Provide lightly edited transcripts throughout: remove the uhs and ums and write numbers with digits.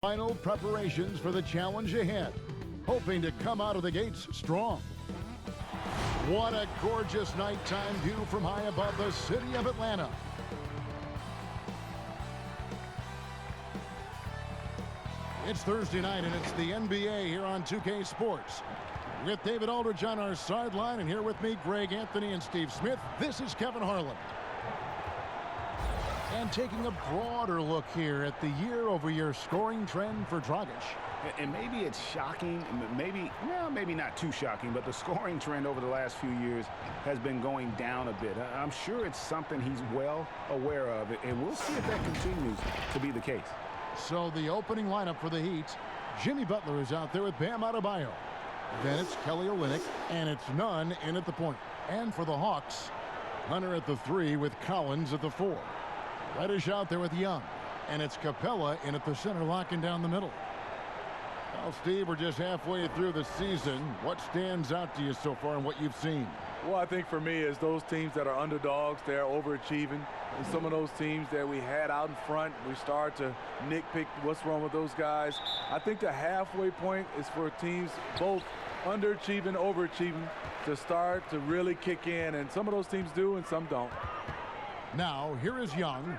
Final preparations for the challenge ahead, hoping to come out of the gates strong. What a gorgeous nighttime view from high above the city of Atlanta. It's Thursday night, and it's the NBA here on 2K Sports. With David Aldridge on our sideline, and here with me, Greg Anthony and Steve Smith, this is Kevin Harlan. And taking a broader look here at the year-over-year scoring trend for Dragic. And maybe it's shocking, maybe not too shocking, but the scoring trend over the last few years has been going down a bit. I'm sure it's something he's well aware of, and we'll see if that continues to be the case. So the opening lineup for the Heat, Jimmy Butler is out there with Bam Adebayo. Then it's Kelly Olynyk, and it's Nunn in at the point. And for the Hawks, Hunter at the 3 with Collins at the 4. Reddish out there with Young, and it's Capella in at the center, locking down the middle. Well, Steve, we're just halfway through the season. What stands out to you so far in what you've seen? Well, I think for me is those teams that are underdogs, they're overachieving. And some of those teams that we had out in front, we start to nitpick what's wrong with those guys. I think the halfway point is for teams both underachieving, overachieving to start to really kick in. And some of those teams do and some don't. Now, here is Young.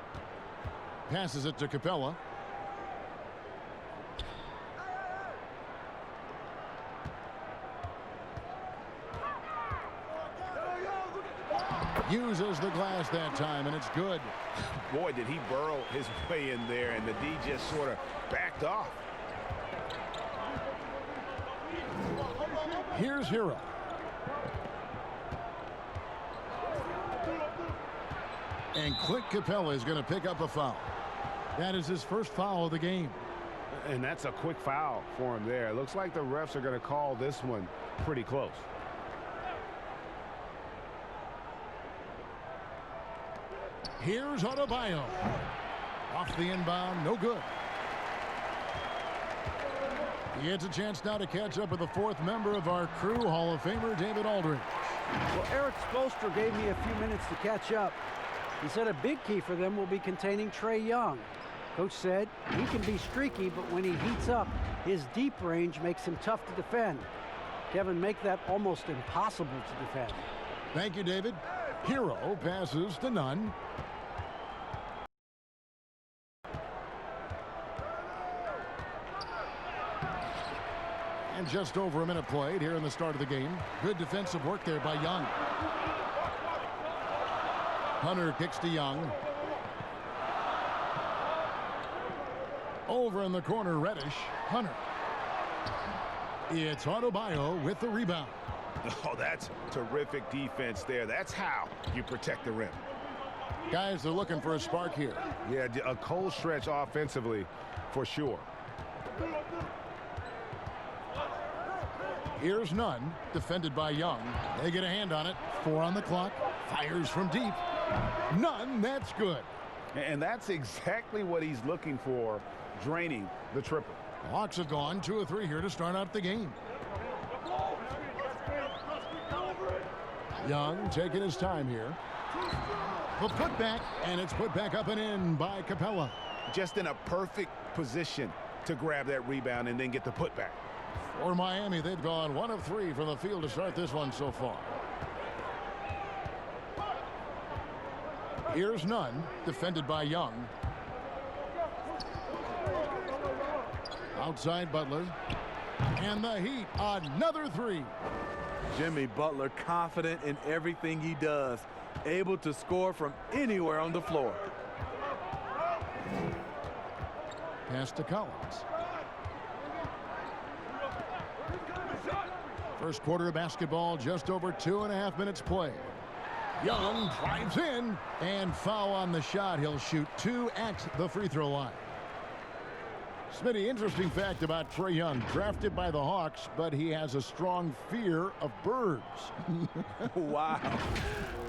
Passes it to Capella. Uses the glass that time, and it's good. Boy, did he burrow his way in there, and the D just sort of backed off. Here's Hero. And Clint Capella is going to pick up a foul. That is his first foul of the game. And that's a quick foul for him there. It looks like the refs are going to call this one pretty close. Here's Adebayo. Off the inbound, no good. He gets a chance now to catch up with the fourth member of our crew, Hall of Famer David Aldridge. Well, Eric Spoelstra gave me a few minutes to catch up. He said a big key for them will be containing Trae Young. Coach said he can be streaky, but when he heats up, his deep range makes him tough to defend. Kevin, make that almost impossible to defend. Thank you, David. Hero passes to Nunn. And just over a minute played here in the start of the game. Good defensive work there by Young. Hunter kicks to Young. Over in the corner, Reddish. Hunter. It's Adebayo with the rebound. Oh, that's terrific defense there. That's how you protect the rim. Guys, they're looking for a spark here. Yeah, a cold stretch offensively for sure. Here's Nunn, defended by Young. They get a hand on it. 4 on the clock. Fires from deep. Nunn, that's good. And that's exactly what he's looking for, draining the triple. The Hawks have gone 2 of 3 here to start out the game. Young taking his time here. The putback, and it's put back up and in by Capella. Just in a perfect position to grab that rebound and then get the putback. For Miami, they've gone 1 of 3 from the field to start this one so far. Here's Nunn, defended by Young. Outside Butler. And the Heat, another 3. Jimmy Butler confident in everything he does, able to score from anywhere on the floor. Pass to Collins. First quarter of basketball, just over 2.5 minutes played. Young drives in, and foul on the shot. He'll shoot 2 at the free throw line. Smitty, interesting fact about Trae Young, drafted by the Hawks, but he has a strong fear of birds. Wow.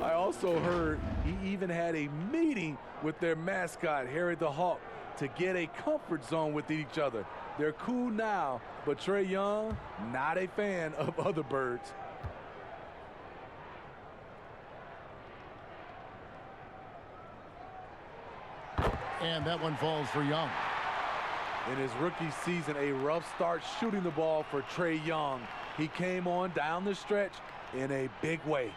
I also heard he even had a meeting with their mascot, Harry the Hawk, to get a comfort zone with each other. They're cool now, but Trae Young, not a fan of other birds. And that one falls for Young. In his rookie season, a rough start shooting the ball for Trae Young. He came on down the stretch in a big way.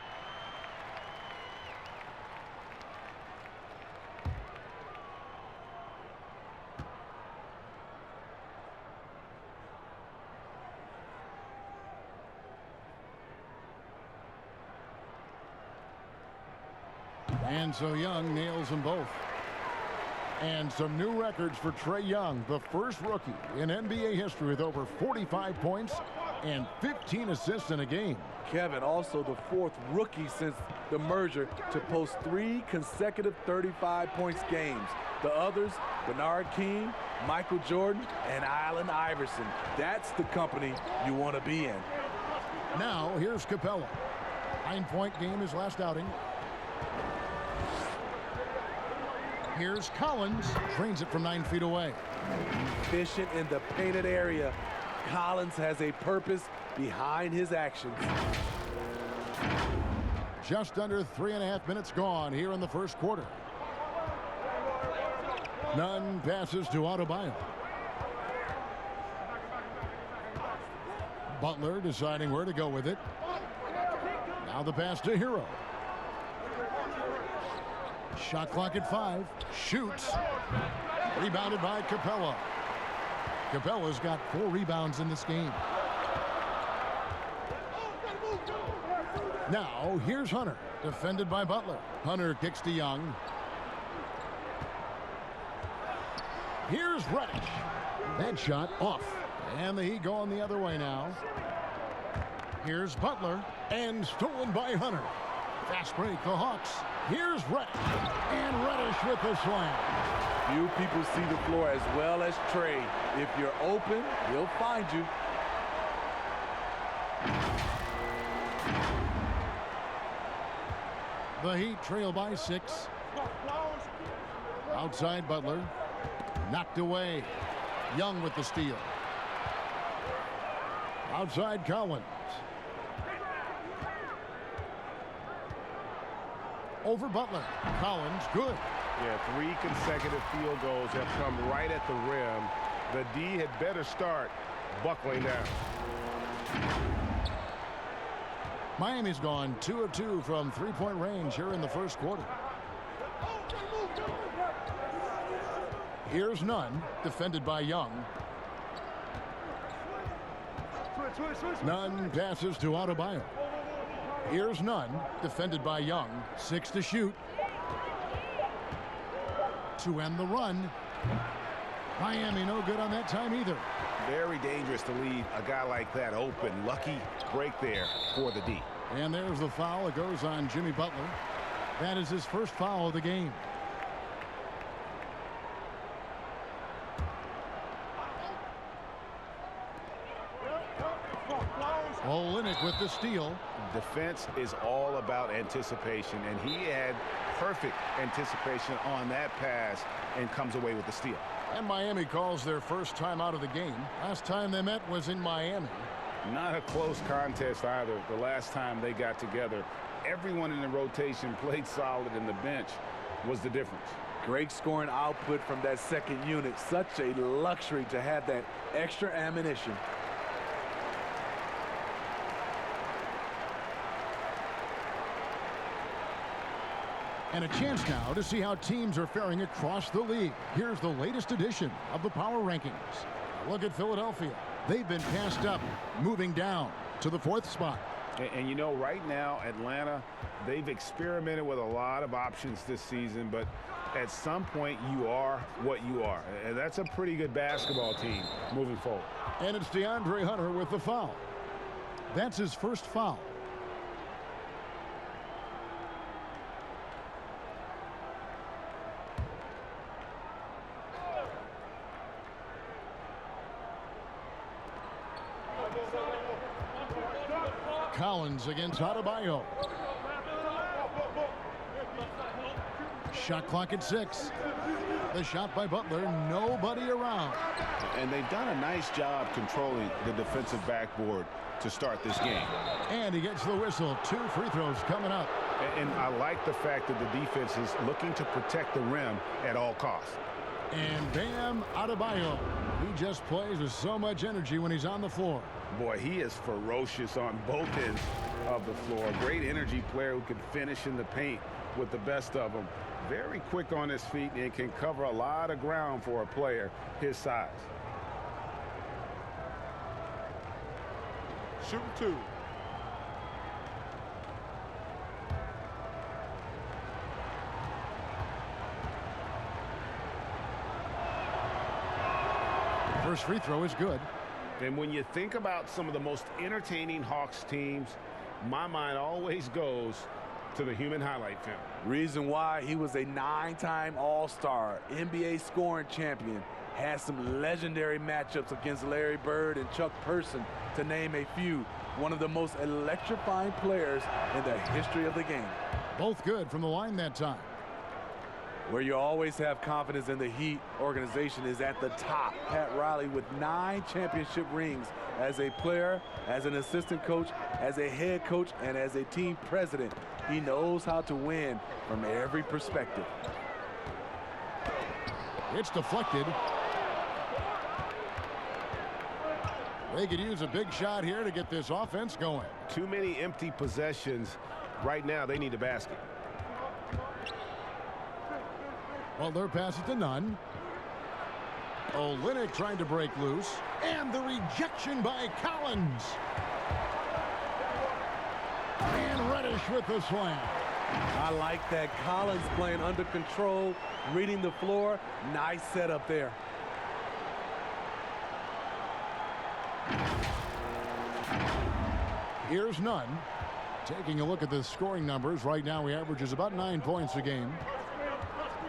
And so Young nails them both. And some new records for Trae Young, the first rookie in NBA history with over 45 points and 15 assists in a game. Kevin, also the fourth rookie since the merger to post 3 consecutive 35 points games. The others, Bernard King, Michael Jordan, and Allen Iverson. That's the company you want to be in. Now here's Capella. 9-point game his last outing. Here's Collins, drains it from 9 feet away. Efficient in the painted area. Collins has a purpose behind his actions. Just under 3.5 minutes gone here in the first quarter. Nunn passes to Adebayo. Butler deciding where to go with it. Now the pass to Hero. Shot clock at 5. Shoots. Rebounded by Capella. Capella's got 4 rebounds in this game. Now here's Hunter, defended by Butler. Hunter kicks to Young. Here's Reddish. That shot off. And the Heat going the other way now. Here's Butler. And stolen by Hunter. Fast break, the Hawks. Here's Reddish. And Reddish with the slam. Few people see the floor as well as Trae. If you're open, he'll find you. The Heat trail by 6. Outside Butler. Knocked away. Young with the steal. Outside Collins. Over Butler. Collins, good. Yeah, 3 consecutive field goals have come right at the rim. The D had better start buckling down. Miami's gone 2 of 2 from 3-point range here in the first quarter. Here's Nunn, defended by Young. Nunn passes to Adebayo. Here's Nunn, defended by Young. 6 to shoot. To end the run. Miami no good on that time either. Very dangerous to leave a guy like that open. Lucky break there for the D. And there's the foul. It goes on Jimmy Butler. That is his first foul of the game. Olynyk with the steal. Defense is all about anticipation, and he had perfect anticipation on that pass and comes away with the steal. And Miami calls their first time out of the game. Last time they met was in Miami. Not a close contest either. The last time they got together, everyone in the rotation played solid, and the bench was the difference. Great scoring output from that second unit. Such a luxury to have that extra ammunition. And a chance now to see how teams are faring across the league. Here's the latest edition of the Power Rankings. Look at Philadelphia. They've been passed up, moving down to the 4th spot. And you know, right now, Atlanta, they've experimented with a lot of options this season, but at some point, you are what you are. And that's a pretty good basketball team moving forward. And it's DeAndre Hunter with the foul. That's his first foul. Collins against Adebayo. Shot clock at 6. The shot by Butler, nobody around. And they've done a nice job controlling the defensive backboard to start this game. And he gets the whistle. 2 free throws coming up. And I like the fact that the defense is looking to protect the rim at all costs. And Bam Adebayo He just plays with so much energy when he's on the floor. Boy, he is ferocious on both ends of the floor. Great energy player who can finish in the paint with the best of them. Very quick on his feet and can cover a lot of ground for a player his size. Shooting 2. First free throw is good. And when you think about some of the most entertaining Hawks teams, my mind always goes to the human highlight film. Reason why: he was a 9-time All-Star, NBA scoring champion, has some legendary matchups against Larry Bird and Chuck Person, to name a few. One of the most electrifying players in the history of the game. Both good from the line that time. Where you always have confidence in the Heat organization is at the top. Pat Riley with 9 championship rings as a player, as an assistant coach, as a head coach, and as a team president. He knows how to win from every perspective. It's deflected. They could use a big shot here to get this offense going. Too many empty possessions. Right now, they need a basket. Butler passes to Nunn. Olynyk trying to break loose. And the rejection by Collins. And Reddish with the slam. I like that. Collins playing under control, reading the floor. Nice setup there. Here's Nunn. Taking a look at the scoring numbers. Right now he averages about 9 points a game.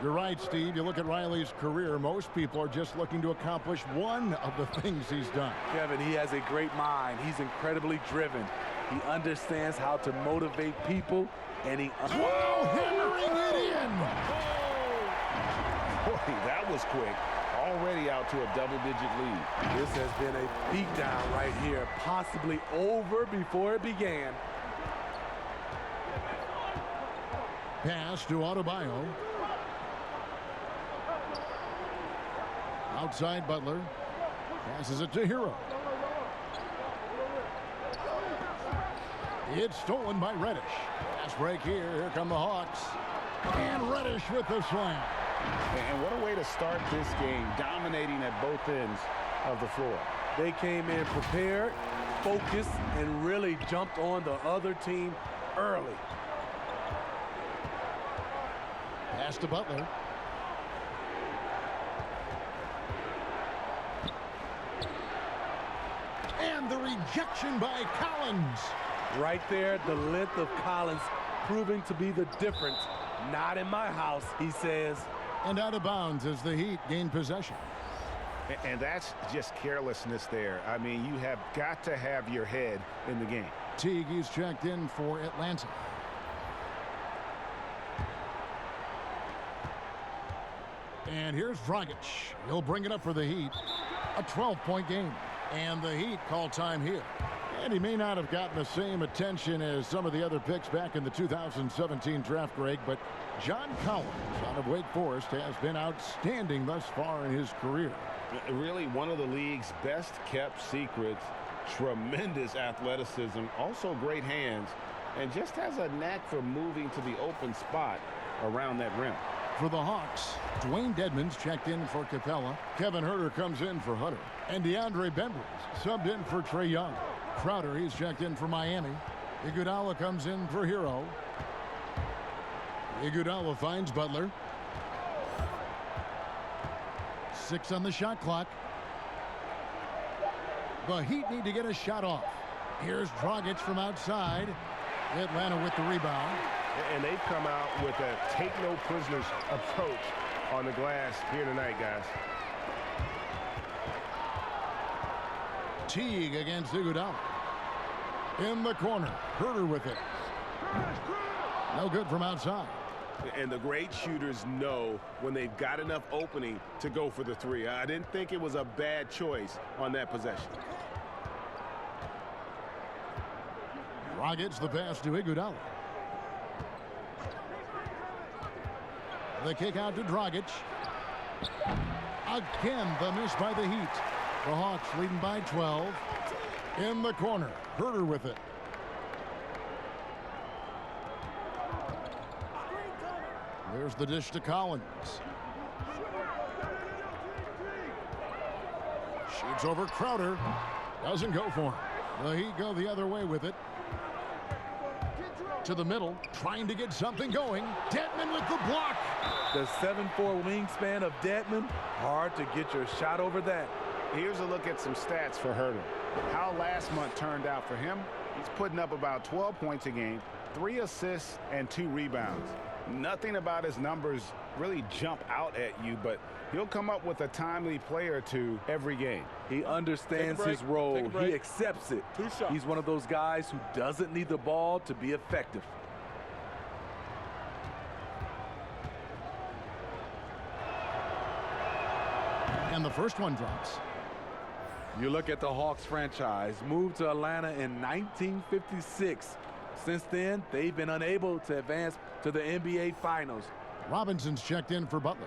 You're right, Steve. You look at Riley's career, most people are just looking to accomplish one of the things he's done. Kevin, he has a great mind. He's incredibly driven. He understands how to motivate people, and he... Whoa, hammering it in! Boy, that was quick. Already out to a double-digit lead. This has been a beatdown right here, possibly over before it began. Pass to Adebayo. Outside Butler. Passes it to Hero. It's stolen by Reddish. Fast break here. Here come the Hawks. And Reddish with the slam. And what a way to start this game, dominating at both ends of the floor. They came in prepared, focused, and really jumped on the other team early. Pass to Butler. And the rejection by Collins. Right there, the length of Collins proving to be the difference. Not in my house, he says. And out of bounds as the Heat gain possession. And that's just carelessness there. I mean, you have got to have your head in the game. Teague is checked in for Atlanta. And here's Dragic. He'll bring it up for the Heat. A 12-point game. And the Heat call time here. And he may not have gotten the same attention as some of the other picks back in the 2017 draft, Greg, but John Collins out of Wake Forest has been outstanding thus far in his career. Really one of the league's best kept secrets. Tremendous athleticism, also great hands, and just has a knack for moving to the open spot around that rim. For the Hawks, Dwayne Dedmon's checked in for Capella. Kevin Huerter comes in for Hutter. And DeAndre Bembry's subbed in for Trae Young. Crowder, he's checked in for Miami. Iguodala comes in for Hero. Iguodala finds Butler. 6 on the shot clock. The Heat need to get a shot off. Here's Dragic from outside. Atlanta with the rebound. And they've come out with a take-no-prisoners approach on the glass here tonight, guys. Teague against Iguodala. In the corner. Huerter with it. No good from outside. And the great shooters know when they've got enough opening to go for the three. I didn't think it was a bad choice on that possession. Dragic the pass to Iguodala. The kick out to Dragic. Again, the miss by the Heat. The Hawks leading by 12. In the corner, Herter with it. There's the dish to Collins. Shoots over Crowder. Doesn't go for him. The Heat go the other way with it. To the middle, trying to get something going. Dedmon with the block. The 7'4" wingspan of Dedmon, hard to get your shot over that. Here's a look at some stats for Herter. How last month turned out for him. He's putting up about 12 points a game, 3 assists, and 2 rebounds. Nothing about his numbers really jump out at you, but he'll come up with a timely play or two every game. He understands his role. He accepts it. He's one of those guys who doesn't need the ball to be effective. And the first one drops. You look at the Hawks franchise, moved to Atlanta in 1956. Since then, they've been unable to advance to the NBA Finals. Robinson's checked in for Butler.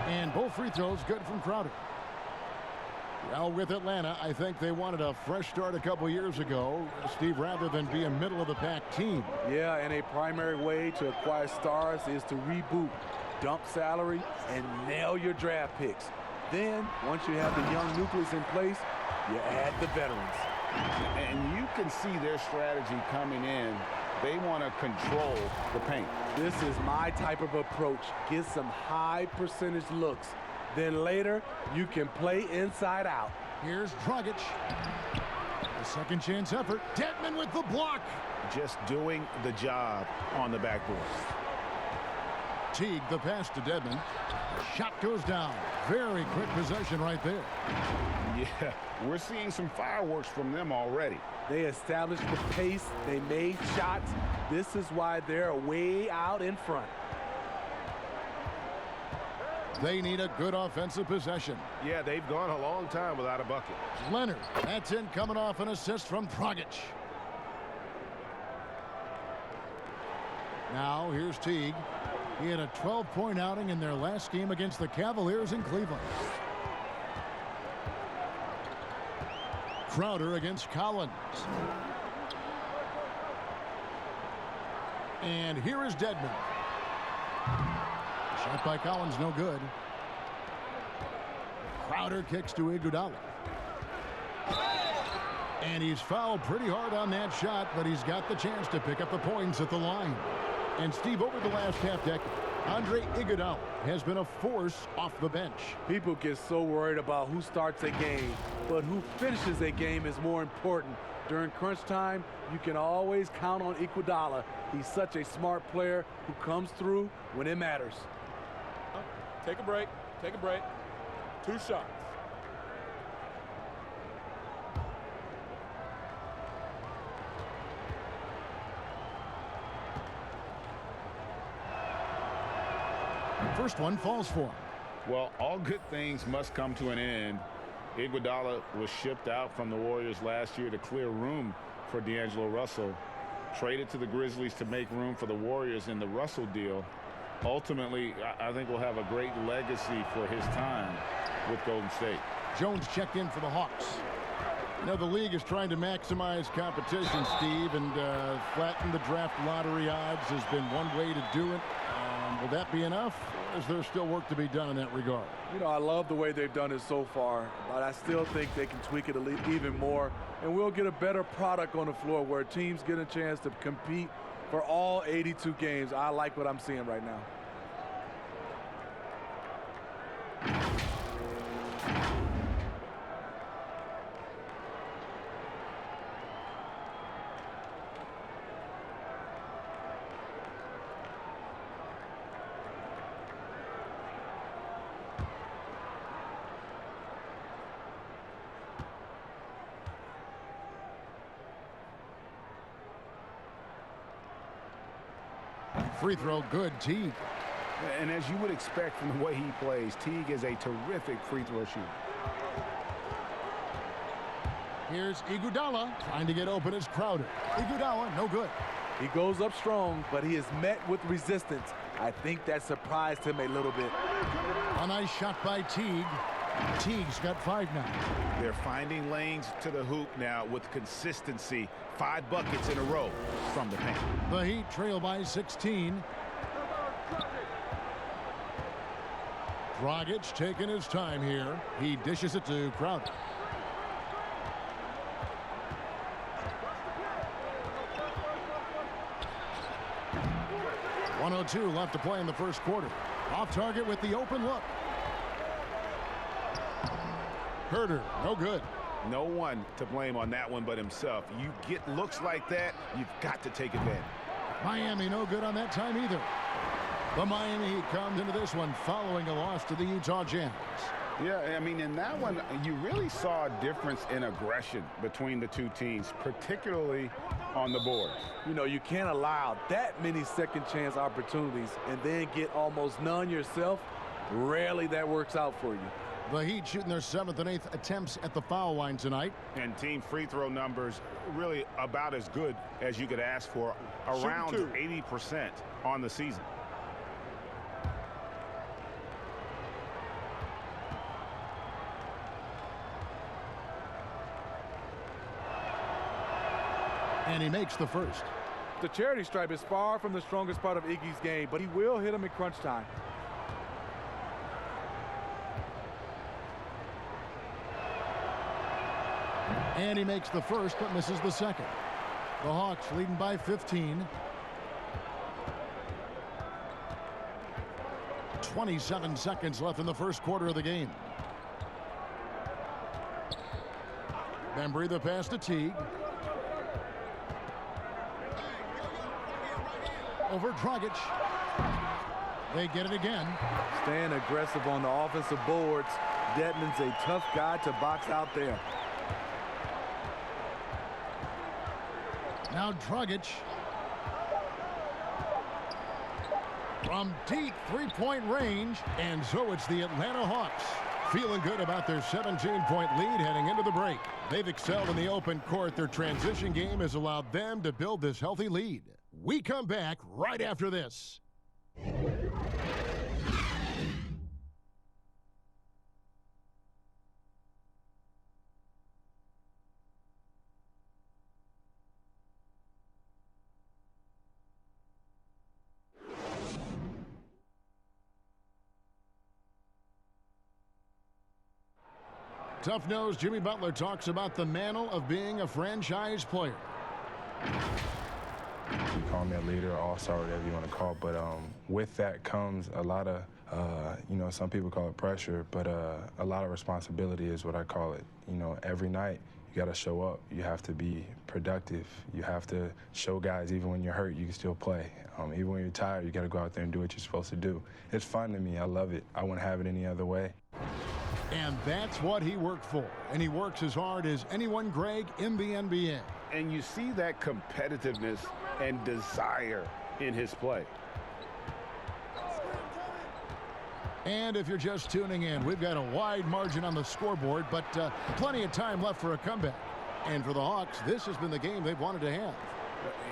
And both free throws good from Crowder. Well, with Atlanta, I think they wanted a fresh start a couple years ago, Steve, rather than be a middle-of-the-pack team. Yeah, and a primary way to acquire stars is to reboot, dump salary, and nail your draft picks. Then, once you have the young nucleus in place, you add the veterans. And you can see their strategy coming in. They want to control the paint. This is my type of approach. Get some high percentage looks. Then later, you can play inside out. Here's Dragic. The second chance effort. Dedmon with the block. Just doing the job on the backboard. Teague the pass to Dedmon. The shot goes down. Very quick possession right there. Yeah, we're seeing some fireworks from them already. They established the pace. They made shots. This is why they're way out in front. They need a good offensive possession. Yeah, they've gone a long time without a bucket. Leonard, that's in, coming off an assist from Dragic. Now here's Teague. He had a 12-point outing in their last game against the Cavaliers in Cleveland. Crowder against Collins. And here is Dedmon. Shot by Collins, no good. Crowder kicks to Iguodala. And he's fouled pretty hard on that shot, but he's got the chance to pick up the points at the line. And Steve, over the last half decade, Andre Iguodala has been a force off the bench. People get so worried about who starts a game, but who finishes a game is more important. During crunch time, you can always count on Iguodala. He's such a smart player who comes through when it matters. Take a break. Take a break. 2 shots. First one falls for him. Well, all good things must come to an end. Iguodala was shipped out from the Warriors last year to clear room for D'Angelo Russell. Traded to the Grizzlies to make room for the Warriors in the Russell deal. Ultimately, I think we'll have a great legacy for his time with Golden State. Jones checked in for the Hawks. You know, the league is trying to maximize competition, Steve, and flatten the draft lottery odds has been one way to do it. Will that be enough, or is there still work to be done in that regard? You know, I love the way they've done it so far, but I still think they can tweak it even more, and we'll get a better product on the floor where teams get a chance to compete for all 82 games. I like what I'm seeing right now. Free throw good, Teague. And as you would expect from the way he plays, Teague is a terrific free throw shooter. Here's Iguodala trying to get open as Crowder. Iguodala, no good. He goes up strong, but he is met with resistance. I think that surprised him a little bit. A nice shot by Teague. Teague's got 5 now. They're finding lanes to the hoop now with consistency. 5 buckets in a row from the paint. The Heat trail by 16. Dragic taking his time here. He dishes it to Crowder. .102 left to play in the first quarter. Off target with the open look. Herter, no good. No one to blame on that one but himself. You get looks like that, you've got to take advantage. Miami no good on that time either. The Miami Heat comes into this one following a loss to the Utah Jazz. Yeah, I mean, in that one, you really saw a difference in aggression between the two teams, particularly on the boards. You know, you can't allow that many second chance opportunities and then get almost none yourself. Rarely that works out for you. The Heat shooting their 7th and 8th attempts at the foul line tonight. And team free throw numbers really about as good as you could ask for, around 80% on the season. And he makes the first. The charity stripe is far from the strongest part of Iggy's game, but he will hit him in crunch time. And he makes the first, but misses the second. The Hawks leading by 15. 27 seconds left in the first quarter of the game. Bembry the pass to Teague. Over Dragic. They get it again. Staying aggressive on the offensive boards. Dedmon's a tough guy to box out there. Now Dragic. From deep three-point range. And so it's the Atlanta Hawks feeling good about their 17-point lead heading into the break. They've excelled in the open court. Their transition game has allowed them to build this healthy lead. We come back right after this. Tough-nosed Jimmy Butler talks about the mantle of being a franchise player. You call me a leader, all-star, whatever you want to call it, but with that comes a lot of, some people call it pressure, but a lot of responsibility is what I call it. You know, every night you got to show up. You have to be productive. You have to show guys even when you're hurt, you can still play. Even when you're tired, you got to go out there and do what you're supposed to do. It's fun to me. I love it. I wouldn't have it any other way. And that's what he worked for. And he works as hard as anyone, Greg, in the NBA. And you see that competitiveness and desire in his play. And if you're just tuning in, we've got a wide margin on the scoreboard, but plenty of time left for a comeback. And for the Hawks, this has been the game they've wanted to have.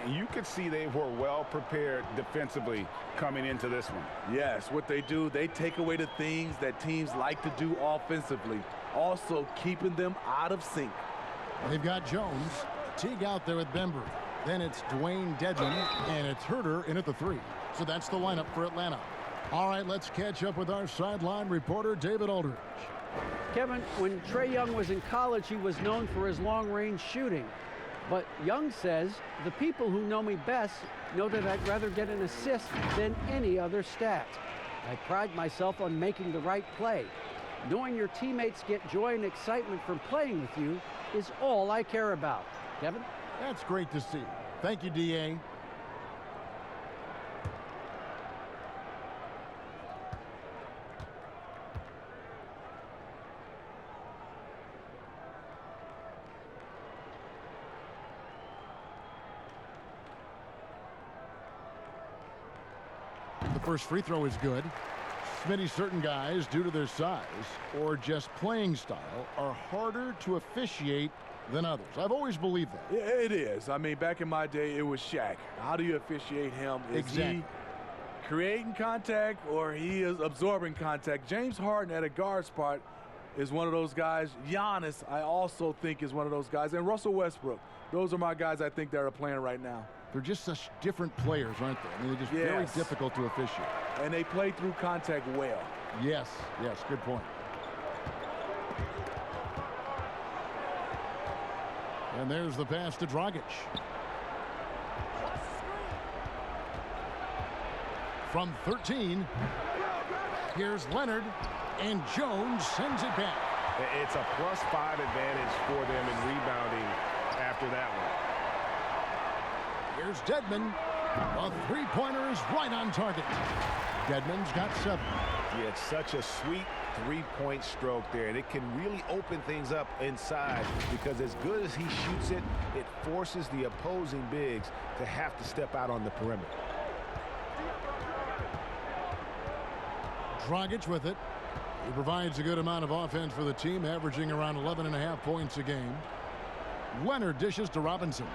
You could see they were well prepared defensively coming into this one. Yes, what they do, they take away the things that teams like to do offensively, also keeping them out of sync. They've got Jones. Teague out there with Bembry. Then it's Dwayne Dedmon, and it's Herter in at the 3. So that's the lineup for Atlanta. All right, let's catch up with our sideline reporter, David Aldridge. Kevin, when Trae Young was in college, he was known for his long-range shooting. But Young says, the people who know me best know that I'd rather get an assist than any other stat. I pride myself on making the right play. Knowing your teammates get joy and excitement from playing with you is all I care about. Kevin? That's great to see. Thank you, D.A. The first free throw is good. Many certain guys, due to their size or just playing style, are harder to officiate than others. I've always believed that. Yeah, it is. I mean, back in my day, it was Shaq. How do you officiate him? Is he creating contact or he is absorbing contact? James Harden at a guard spot is one of those guys. Giannis, I also think, is one of those guys. And Russell Westbrook. Those are my guys I think that are playing right now. They're just such different players, aren't they? I mean, they're just very difficult to officiate. And they play through contact well. Yes, good point. And there's the pass to Dragic. From 13, here's Leonard, and Jones sends it back. It's a +5 advantage for them in rebounding after that one. Here's Dedmon. A three-pointer is right on target. Dedmon's got 7. Yeah, it's such a sweet three-point stroke there, and it can really open things up inside because as good as he shoots it, it forces the opposing bigs to have to step out on the perimeter. Dragic with it. He provides a good amount of offense for the team, averaging around 11.5 points a game. Leonard dishes to Robinson.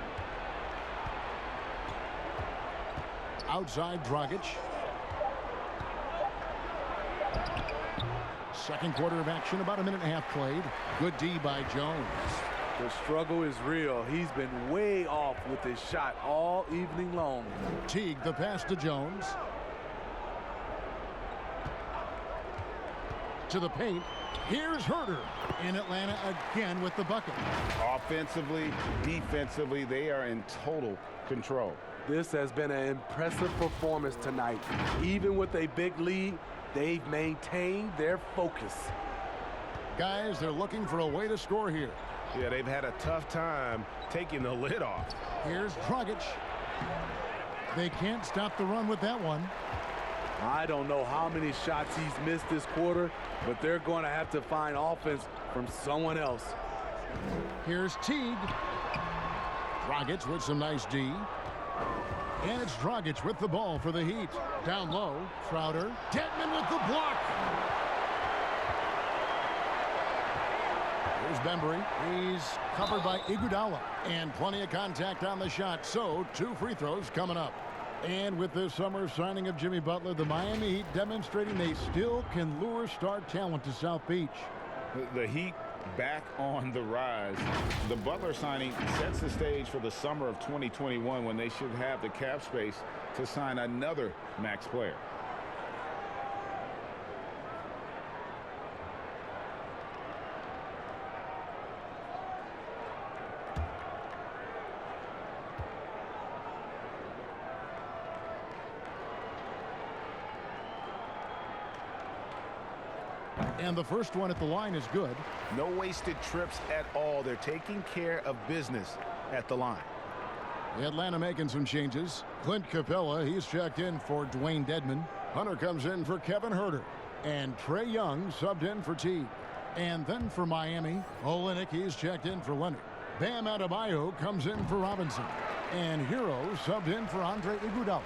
Outside Dragic. Second quarter of action, about a minute and a half played. Good D by Jones. The struggle is real. He's been way off with his shot all evening long. Teague the pass to Jones. To the paint. Here's Herter in Atlanta again with the bucket. Offensively, defensively, they are in total control. This has been an impressive performance tonight. Even with a big lead, they've maintained their focus. Guys, they're looking for a way to score here. Yeah, they've had a tough time taking the lid off. Here's Dragic. They can't stop the run with that one. I don't know how many shots he's missed this quarter, but they're going to have to find offense from someone else. Here's Teague. Dragic with some nice D. And it's Dragic with the ball for the Heat. Down low, Crowder. Dedmon with the block. Here's Bembry. He's covered by Iguodala. And plenty of contact on the shot, so 2 free throws coming up. And with this summer signing of Jimmy Butler, the Miami Heat demonstrating they still can lure star talent to South Beach. The Heat back on the rise. The Butler signing sets the stage for the summer of 2021 when they should have the cap space to sign another max player. And the first one at the line is good. No wasted trips at all. They're taking care of business at the line. Atlanta making some changes. Clint Capella, he's checked in for Dwayne Dedmon. Hunter comes in for Kevin Herter. And Trae Young subbed in for Teague. And then for Miami, Olynyk, he's checked in for Leonard. Bam Adebayo comes in for Robinson. And Hero subbed in for Andre Iguodala.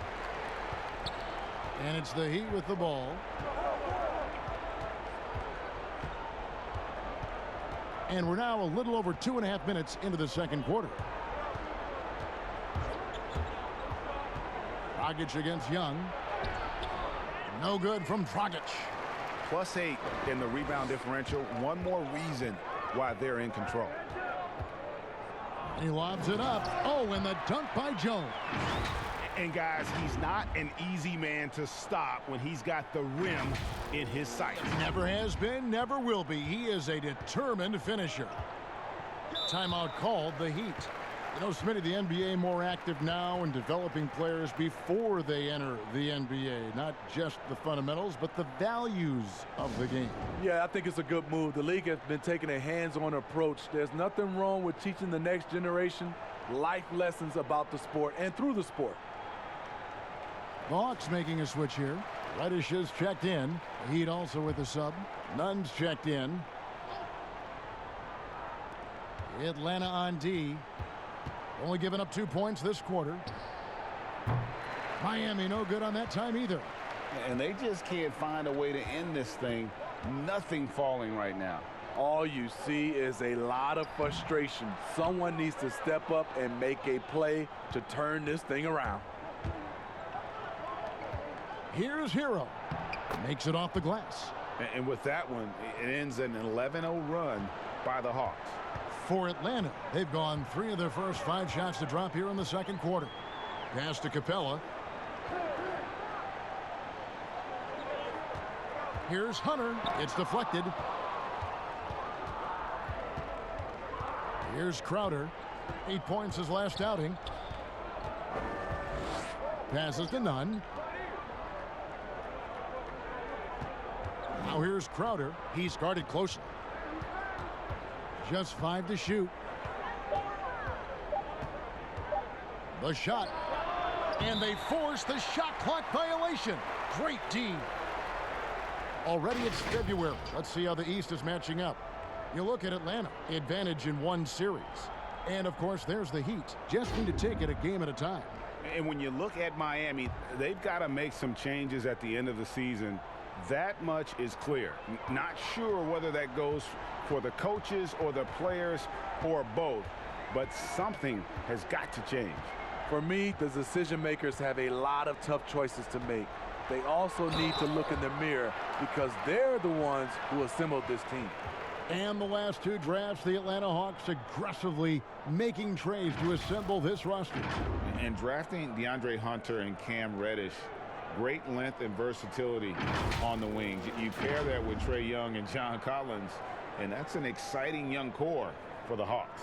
And it's the Heat with the ball. And we're now a little over 2.5 minutes into the second quarter. Dragic against Young. No good from Dragic. +8 in the rebound differential. One more reason why they're in control. He lobs it up. Oh, and the dunk by Jones. And guys, he's not an easy man to stop when he's got the rim in his sights. Never has been, never will be. He is a determined finisher. Timeout called, the Heat. You know, Smitty, the NBA more active now in developing players before they enter the NBA. Not just the fundamentals, but the values of the game. Yeah, I think it's a good move. The league has been taking a hands-on approach. There's nothing wrong with teaching the next generation life lessons about the sport and through the sport. The Hawks making a switch here. Reddish is checked in. The Heat also with a sub. Nunn's checked in. Atlanta on D. Only giving up 2 points this quarter. Miami no good on that time either. And they just can't find a way to end this thing. Nothing falling right now. all you see is a lot of frustration. Someone needs to step up and make a play to turn this thing around. Here's Hero. Makes it off the glass. And with that one, it ends an 11-0 run by the Hawks. For Atlanta, they've gone 3 of their first 5 shots to drop here in the second quarter. Pass to Capella. Here's Hunter. It's deflected. Here's Crowder. 8 points his last outing. Passes to Nunn. Now here's Crowder. He's guarded closely. Just 5 to shoot. The shot. And they force the shot clock violation. Great team. Already it's February. Let's see how the East is matching up. You look at Atlanta. Advantage in 1 series. And, of course, there's the Heat. Just need to take it a game at a time. And when you look at Miami, they've got to make some changes at the end of the season. That much is clear. Not sure whether that goes for the coaches or the players or both, but something has got to change. For me, the decision makers have a lot of tough choices to make. They also need to look in the mirror because they're the ones who assembled this team. And the last 2 drafts, the Atlanta Hawks aggressively making trades to assemble this roster. And drafting DeAndre Hunter and Cam Reddish, great length and versatility on the wings. You pair that with Trae Young and John Collins, and that's an exciting young core for the Hawks.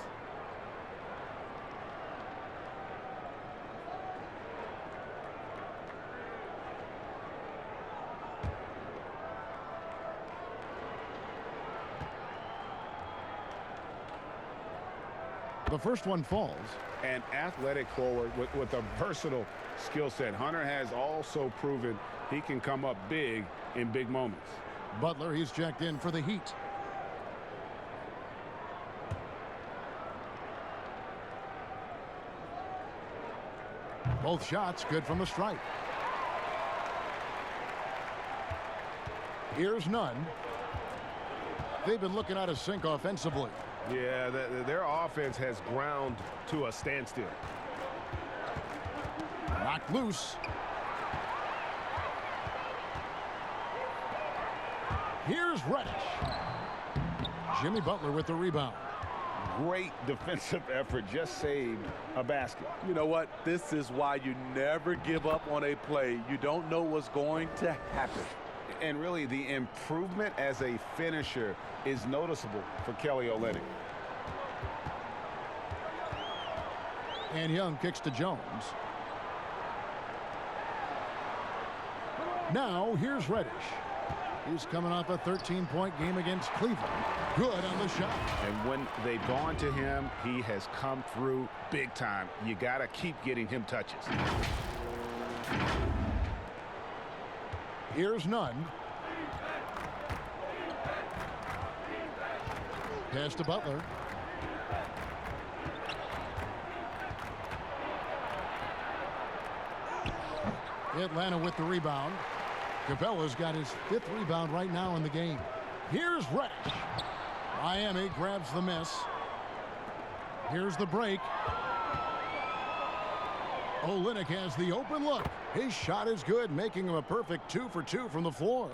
The first one falls. An athletic forward with a versatile skill set. Hunter has also proven he can come up big in big moments. Butler, he's checked in for the Heat. Both shots good from the stripe. Here's Nunn. They've been looking out of sync offensively. Yeah, their offense has ground to a standstill. Knocked loose. Here's Reddish. Jimmy Butler with the rebound. Great defensive effort, just saved a basket. You know what? This is why you never give up on a play. You don't know what's going to happen. And really, the improvement as a finisher is noticeable for Kelly Olynyk. And Young kicks to Jones. Now, here's Reddish. He's coming off a 13-point game against Cleveland. Good on the shot. And when they've gone to him, he has come through big time. You got to keep getting him touches. Here's Nunn. Pass to Butler. Atlanta with the rebound. Capella's got his 5th rebound right now in the game. Here's Reddish. Miami grabs the miss. Here's the break. Olynyk has the open look. His shot is good, making him a perfect 2 for 2 from the floor.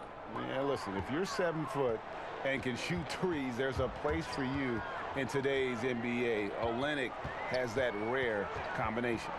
Yeah, listen, if you're 7 foot and can shoot threes, there's a place for you in today's NBA. Olynyk has that rare combination.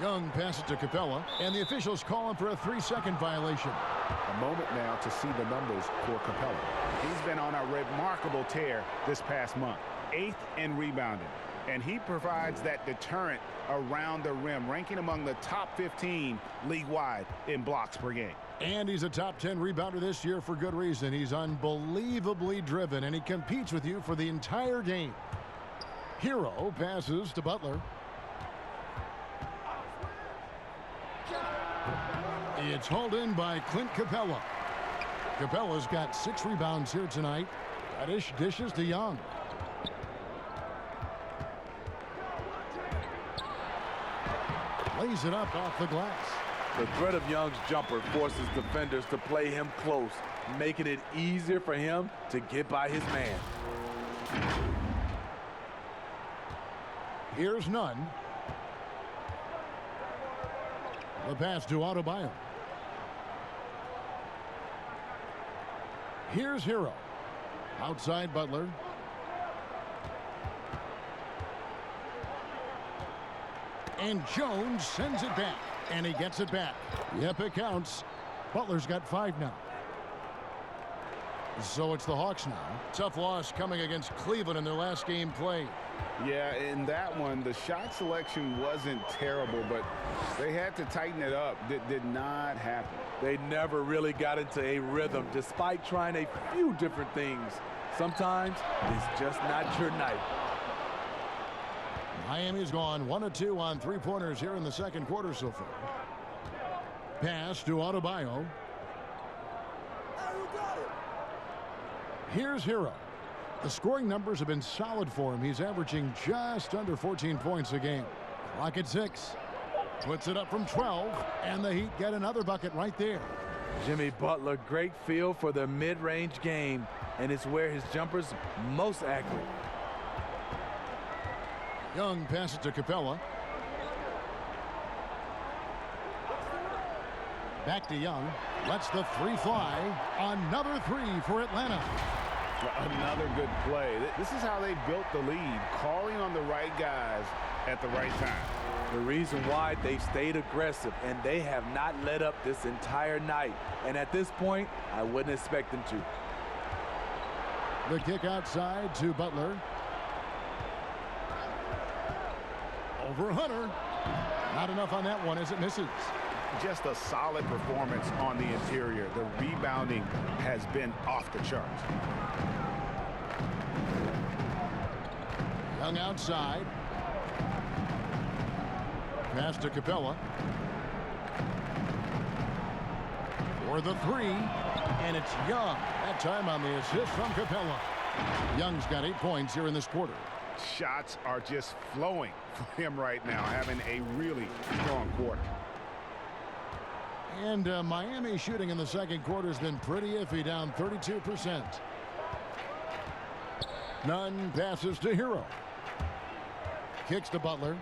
Young passes to Capella, and the officials call him for a 3-second violation. A moment now to see the numbers for Capella. He's been on a remarkable tear this past month. 8th in rebounding. And he provides that deterrent around the rim, ranking among the top 15 league-wide in blocks per game. And he's a top 10 rebounder this year for good reason. He's unbelievably driven, and he competes with you for the entire game. Hero passes to Butler. It's hauled in by Clint Capella. Capella's got 6 rebounds here tonight. Reddish dishes to Young. Lays it up off the glass. The threat of Young's jumper forces defenders to play him close, making it easier for him to get by his man. Here's none. The pass to Adebayo. Here's Hero. Outside Butler. And Jones sends it back. And he gets it back. Yep, it counts. Butler's got 5 now. So it's the Hawks now. Tough loss coming against Cleveland in their last game played. Yeah, in that one, the shot selection wasn't terrible, but they had to tighten it up. Did not happen. They never really got into a rhythm, despite trying a few different things. Sometimes it's just not your night. Miami's gone 1 of 2 on 3-pointers here in the second quarter so far. Pass to Adebayo. Here's Hero. The scoring numbers have been solid for him. He's averaging just under 14 points a game. Clock at 6. Puts it up from 12, and the Heat get another bucket right there. Jimmy Butler, great feel for the mid-range game, and it's where his jumper's most accurate. Young passes to Capella. Back to Young. Lets the 3 fly. Another 3 for Atlanta. Another good play. This is how they built the lead, calling on the right guys at the right time. The reason why they've stayed aggressive, and they have not let up this entire night. And at this point, I wouldn't expect them to. The kick outside to Butler. Over Hunter. Not enough on that one as it misses. Just a solid performance on the interior. The rebounding has been off the charts. Young outside. Pass to Capella. For the 3. And it's Young. That time on the assist from Capella. Young's got 8 points here in this quarter. Shots are just flowing for him right now, having a really strong quarter. And Miami shooting in the second quarter has been pretty iffy, down 32%. Nunn passes to Hero. Kicks to Butler.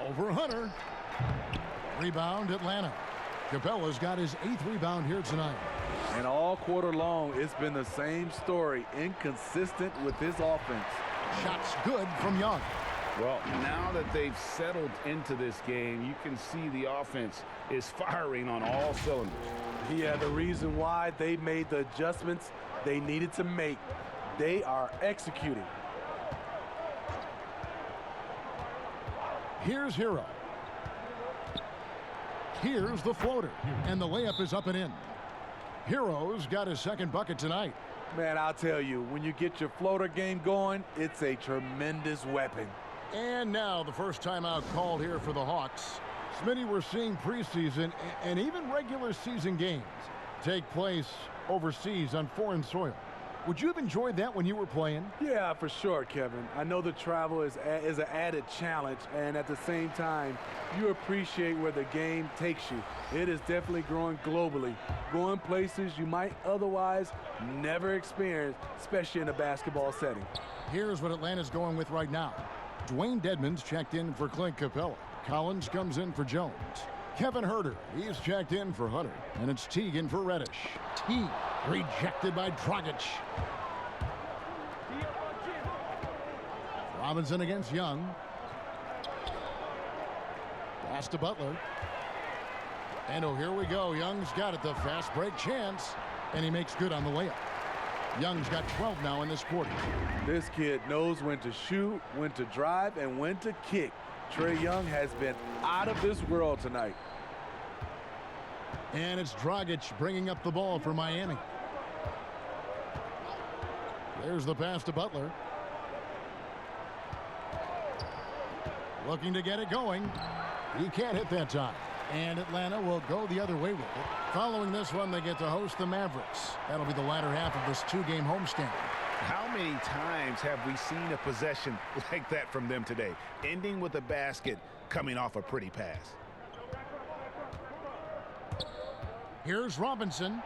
Over Hunter. Rebound Atlanta. Capella's got his 8th rebound here tonight. And all quarter long, it's been the same story, inconsistent with his offense. Shots good from Young. Well, now that they've settled into this game, you can see the offense is firing on all cylinders. Yeah, the reason why they made the adjustments they needed to make. They are executing. Here's Hero. Here's the floater. And the layup is up and in. Hero's got his second bucket tonight. Man, I'll tell you, when you get your floater game going, it's a tremendous weapon. And now the first timeout called here for the Hawks. Smitty, we're seeing preseason and even regular season games take place overseas on foreign soil. Would you have enjoyed that when you were playing? Yeah, for sure, Kevin. I know the travel is an added challenge, and at the same time, you appreciate where the game takes you. It is definitely growing globally, going places you might otherwise never experience, especially in a basketball setting. Here's what Atlanta's going with right now. Dwayne Dedmon's checked in for Clint Capella. Collins comes in for Jones. Kevin Herter, he's checked in for Hunter. And it's Teague for Reddish. Teague rejected by Dragic. Robinson against Young. Pass to Butler. And oh, here we go. Young's got it. The fast break chance. And he makes good on the layup. Young's got 12 now in this quarter. This kid knows when to shoot, when to drive, and when to kick. Trae Young has been out of this world tonight. And it's Dragic bringing up the ball for Miami. There's the pass to Butler. Looking to get it going. He can't hit that time. And Atlanta will go the other way with it. Following this one, they get to host the Mavericks. That'll be the latter half of this 2-game homestand. How many times have we seen a possession like that from them today? Ending with a basket, coming off a pretty pass. Here's Robinson.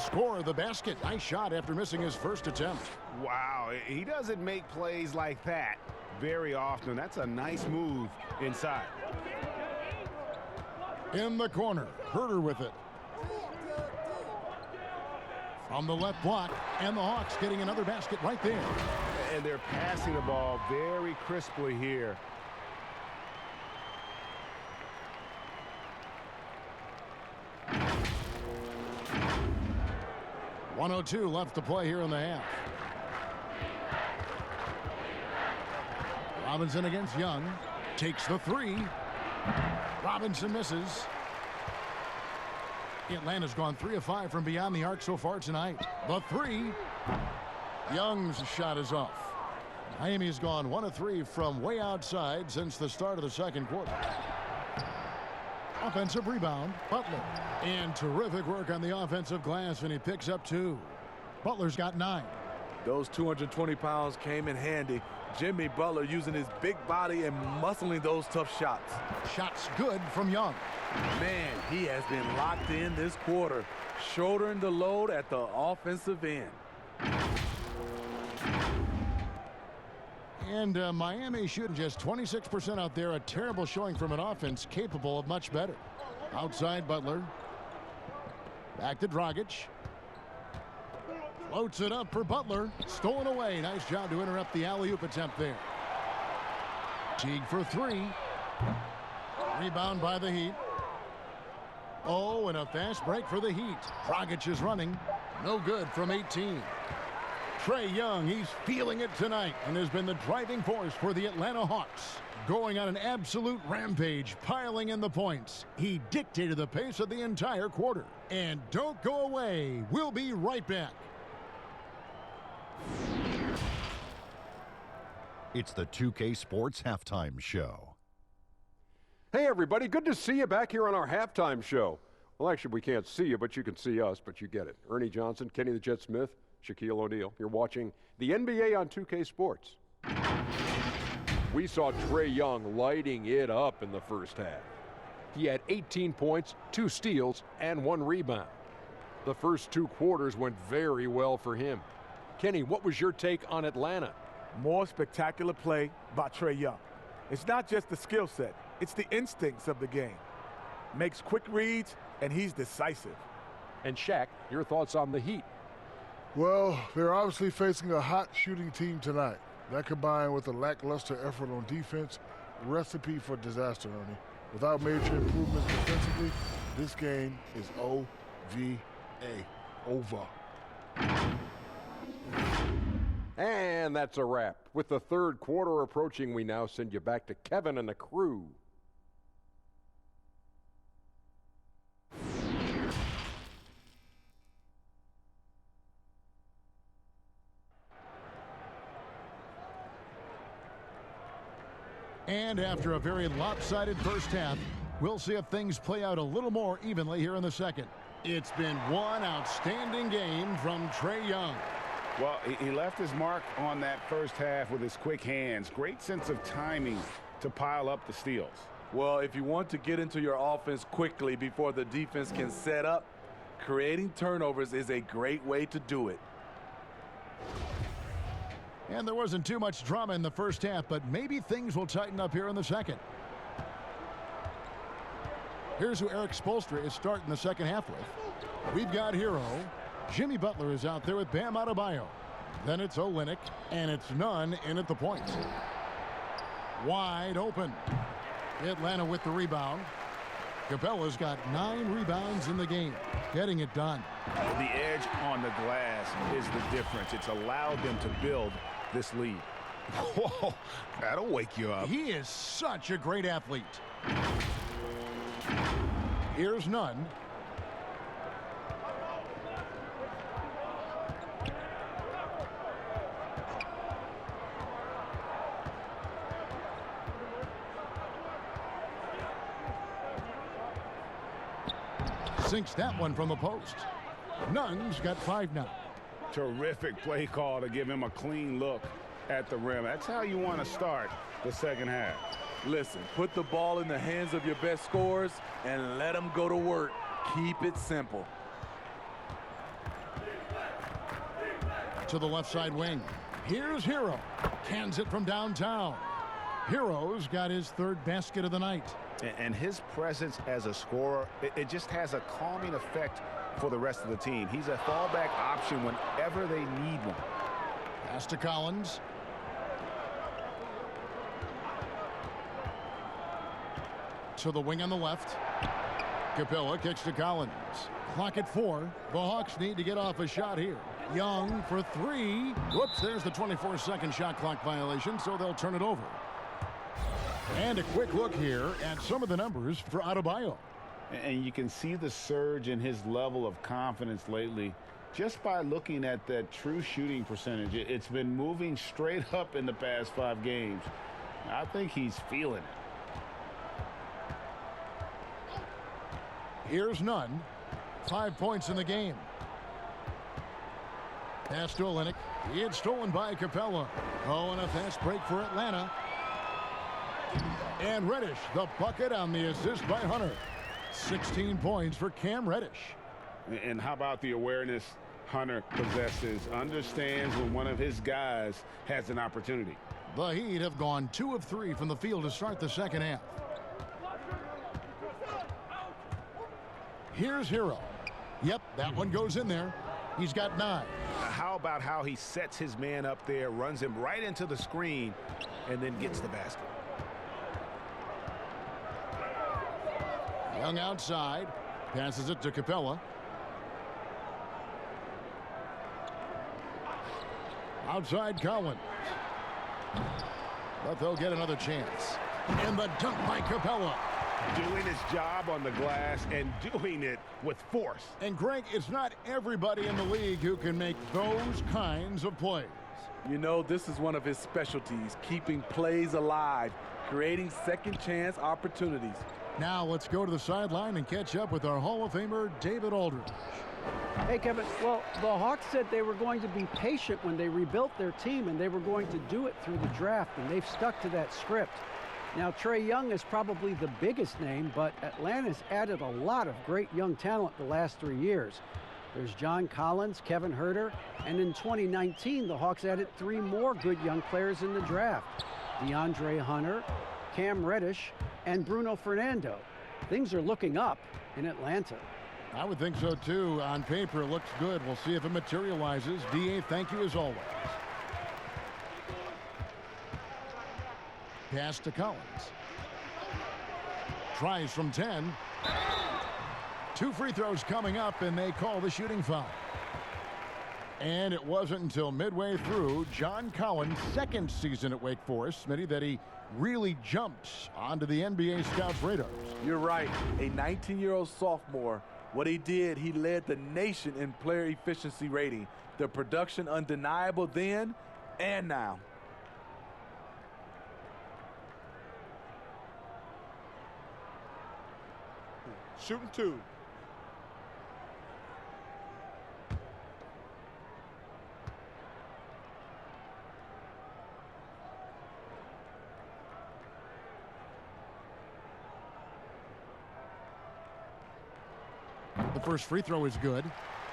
Score the basket. Nice shot after missing his first attempt. Wow, he doesn't make plays like that very often. That's a nice move inside. In the corner, Herter with it. From the left block, and the Hawks getting another basket right there. And they're passing the ball very crisply here. .102 left to play here in the half. Robinson against Young. Takes the three. Robinson misses. Atlanta's gone 3 of 5 from beyond the arc so far tonight. The three. Young's shot is off. Miami's gone 1 of 3 from way outside since the start of the second quarter. Offensive rebound, Butler. And terrific work on the offensive glass, and he picks up 2. Butler's got 9. Those 220 pounds came in handy. Jimmy Butler using his big body and muscling those tough shots. Shots good from Young. Man, he has been locked in this quarter, shouldering the load at the offensive end. And Miami shooting just 26% out there. A terrible showing from an offense capable of much better. Outside Butler. Back to Dragic. Floats it up for Butler. Stolen away. Nice job to interrupt the alley-oop attempt there. Teague for 3. Rebound by the Heat. Oh, and a fast break for the Heat. Dragic is running. No good from 18. Trae Young, he's feeling it tonight and has been the driving force for the Atlanta Hawks. Going on an absolute rampage, piling in the points. He dictated the pace of the entire quarter. And don't go away. We'll be right back. It's the 2K Sports Halftime Show. Hey, everybody. Good to see you back here on our halftime show. Well, actually, we can't see you, but you can see us, but you get it. Ernie Johnson, Kenny the Jet Smith, Shaquille O'Neal. You're watching the NBA on 2K Sports. We saw Trae Young lighting it up in the first half. He had 18 points, 2 steals, and 1 rebound. The first 2 quarters went very well for him. Kenny, what was your take on Atlanta? More spectacular play by Trae Young. It's not just the skill set, it's the instincts of the game. Makes quick reads, and he's decisive. And Shaq, your thoughts on the Heat? Well, they're obviously facing a hot shooting team tonight. That combined with a lackluster effort on defense, recipe for disaster, Ernie. Without major improvements defensively, this game is O-V-A, over. And that's a wrap. With the third quarter approaching, we now send you back to Kevin and the crew. And after a very lopsided first half, we'll see if things play out a little more evenly here in the second. It's been one outstanding game from Trae Young. Well, he left his mark on that first half with his quick hands. Great sense of timing to pile up the steals. Well, if you want to get into your offense quickly before the defense can set up, creating turnovers is a great way to do it. And there wasn't too much drama in the first half, but maybe things will tighten up here in the second. Here's who Eric Spoelstra is starting the second half with. We've got Hero. Jimmy Butler is out there with Bam Adebayo. Then it's Olynyk, and it's Nunn in at the point. Wide open. Atlanta with the rebound. Capella's got 9 rebounds in the game, getting it done. The edge on the glass is the difference. It's allowed them to build this lead. Whoa, that'll wake you up. He is such a great athlete. Here's Nunn. Sinks that one from the post. Nunn's got 5 now. Terrific play call to give him a clean look at the rim. That's how you want to start the second half. Listen, put the ball in the hands of your best scorers and let them go to work. Keep it simple. To the left side wing. Here's Hero. Cans it from downtown. Hero's got his third basket of the night. And his presence as a scorer, it just has a calming effect for the rest of the team. He's a fallback option whenever they need one. Pass to Collins. To the wing on the left. Capella kicks to Collins. Clock at 4. The Hawks need to get off a shot here. Young for 3. Whoops, there's the 24-second shot clock violation, so they'll turn it over. And a quick look here at some of the numbers for Adebayo. And you can see the surge in his level of confidence lately just by looking at that true shooting percentage. It's been moving straight up in the past 5 games. I think he's feeling it. Here's Nunn. 5 points in the game. Pass to Olynyk. It's stolen by Capella. Oh, and a fast break for Atlanta. And Reddish, the bucket on the assist by Hunter. 16 points for Cam Reddish. And how about the awareness Hunter possesses? Understands when one of his guys has an opportunity. The Heat have gone 2 of 3 from the field to start the second half. Here's Hero. Yep, that one goes in there. He's got 9. How about how he sets his man up there, runs him right into the screen, and then gets the basket. Young outside. Passes it to Capella. Outside Collins. But they'll get another chance. And the dunk by Capella. Doing his job on the glass and doing it with force. And Greg, it's not everybody in the league who can make those kinds of plays. You know, this is one of his specialties, keeping plays alive, creating second chance opportunities. Now let's go to the sideline and catch up with our Hall of Famer, David Aldridge. Hey, Kevin. Well, the Hawks said they were going to be patient when they rebuilt their team, and they were going to do it through the draft, and they've stuck to that script. Now, Trae Young is probably the biggest name, but Atlanta's added a lot of great young talent the last 3 years. There's John Collins, Kevin Huerter, and in 2019, the Hawks added 3 more good young players in the draft. DeAndre Hunter, Cam Reddish, and Bruno Fernando. Things are looking up in Atlanta. I would think so, too. On paper, it looks good. We'll see if it materializes. D.A., thank you as always. Pass to Collins. Tries from 10. 2 free throws coming up, and they call the shooting foul. And it wasn't until midway through John Collins' second season at Wake Forest, Smitty, that he really jumped onto the NBA scouts' radars. You're right. A 19-year-old sophomore. What he did, he led the nation in player efficiency rating. The production undeniable then and now. Shooting 2. The first free throw is good.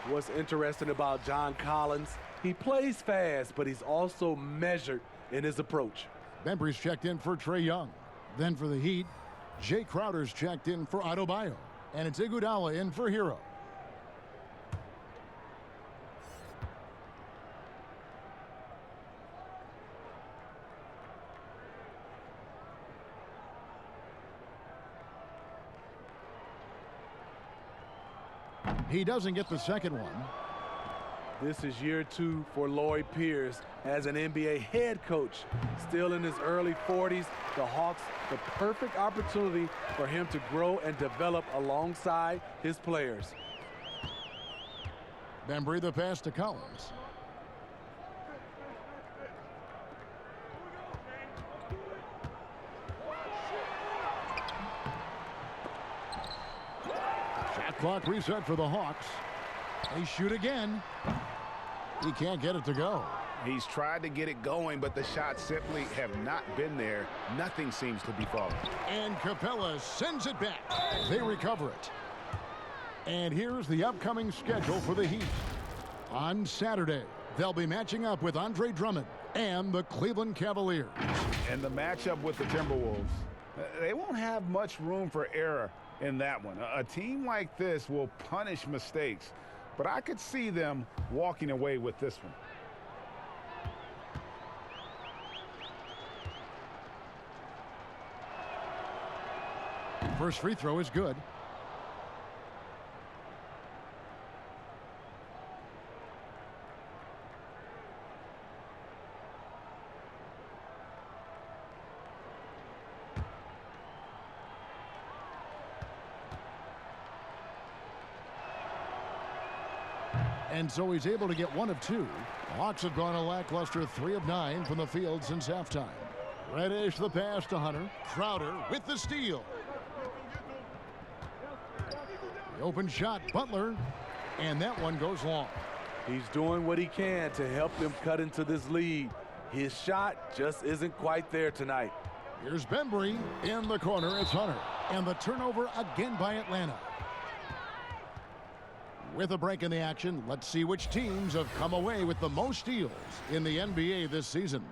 What's interesting about John Collins, he plays fast, but he's also measured in his approach. Bembry's checked in for Trae Young. Then for the Heat, Jay Crowder's checked in for Adebayo. And it's Iguodala in for Hero. He doesn't get the second one. This is year 2 for Lloyd Pierce as an NBA head coach. Still in his early 40s, the Hawks, the perfect opportunity for him to grow and develop alongside his players. Bembry the pass to Collins. Shot clock reset for the Hawks. They shoot again. He can't get it to go. He's tried to get it going, but the shots simply have not been there. Nothing seems to be falling. And Capella sends it back. They recover it. And here's the upcoming schedule for the Heat. On Saturday, they'll be matching up with Andre Drummond and the Cleveland Cavaliers. And the matchup with the Timberwolves, they won't have much room for error in that one. A team like this will punish mistakes, but I could see them walking away with this one. First free throw is good. And so he's able to get 1 of 2. The Hawks have gone a lackluster 3 of 9 from the field since halftime. Reddish the pass to Hunter. Crowder with the steal. The open shot, Butler, and that one goes long. He's doing what he can to help them cut into this lead. His shot just isn't quite there tonight. Here's Bembry in the corner. It's Hunter. And the turnover again by Atlanta. With a break in the action, let's see which teams have come away with the most steals in the NBA this season.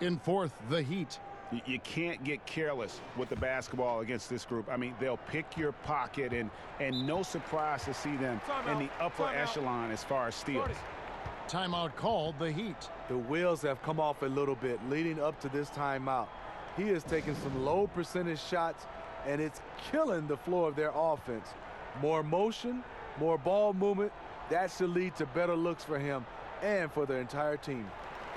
In fourth, the Heat. You can't get careless with the basketball against this group. I mean, they'll pick your pocket, and no surprise to see them in the upper echelon as far as steals. Timeout called, the Heat. The wheels have come off a little bit leading up to this timeout. He has taken some low percentage shots, and it's killing the flow of their offense. More motion, more ball movement, that should lead to better looks for him and for the entire team.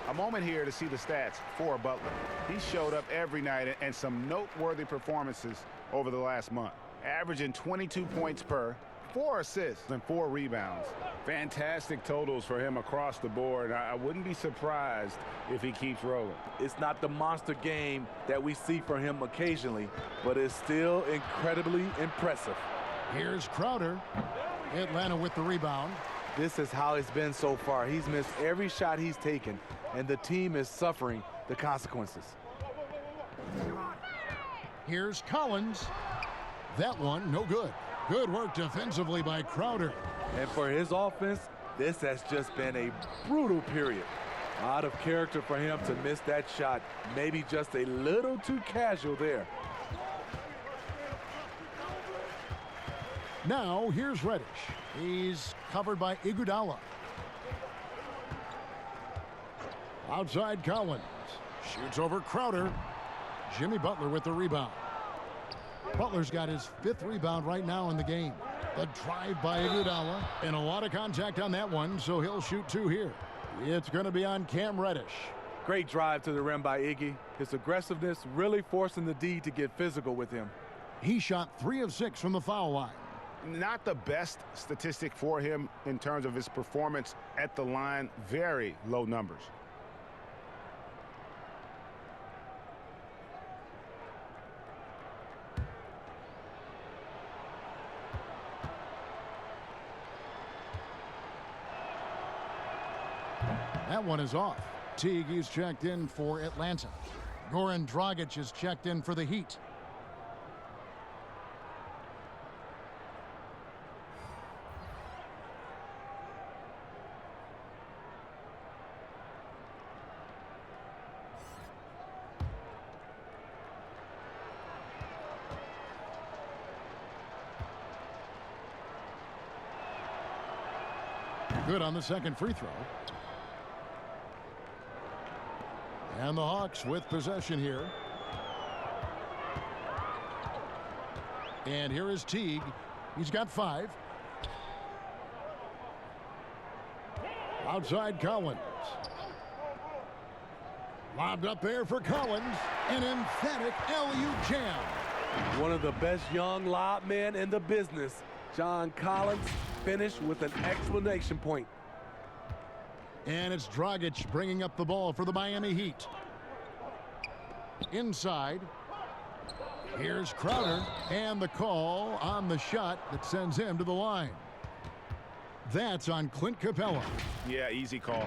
A moment here to see the stats for Butler. He showed up every night and some noteworthy performances over the last month. Averaging 22 points per, 4 assists and 4 rebounds. Fantastic totals for him across the board. I wouldn't be surprised if he keeps rolling. It's not the monster game that we see from him occasionally, but it's still incredibly impressive. Here's Crowder. Atlanta with the rebound. This is how it's been so far. He's missed every shot he's taken, and the team is suffering the consequences. Here's Collins. That one, no good. Good work defensively by Crowder. And for his offense, this has just been a brutal period. Out of character for him to miss that shot. Maybe just a little too casual there. Now, here's Reddish. He's covered by Iguodala. Outside Collins. Shoots over Crowder. Jimmy Butler with the rebound. Butler's got his 5th rebound right now in the game. The drive by Iguodala. And a lot of contact on that one, so he'll shoot 2 here. It's going to be on Cam Reddish. Great drive to the rim by Iggy. His aggressiveness really forcing the D to get physical with him. He shot 3 of 6 from the foul line. Not the best statistic for him in terms of his performance at the line. Very low numbers. That one is off. Teague is checked in for Atlanta. Goran Dragic is checked in for the Heat. Good on the second free throw. And the Hawks with possession here. And here is Teague. He's got 5. Outside Collins. Lobbed up there for Collins. An emphatic alley-oop jam. One of the best young lob men in the business. John Collins finished with an exclamation point. And it's Dragic bringing up the ball for the Miami Heat. Inside. Here's Crowder. And the call on the shot that sends him to the line. That's on Clint Capella. Yeah, easy call.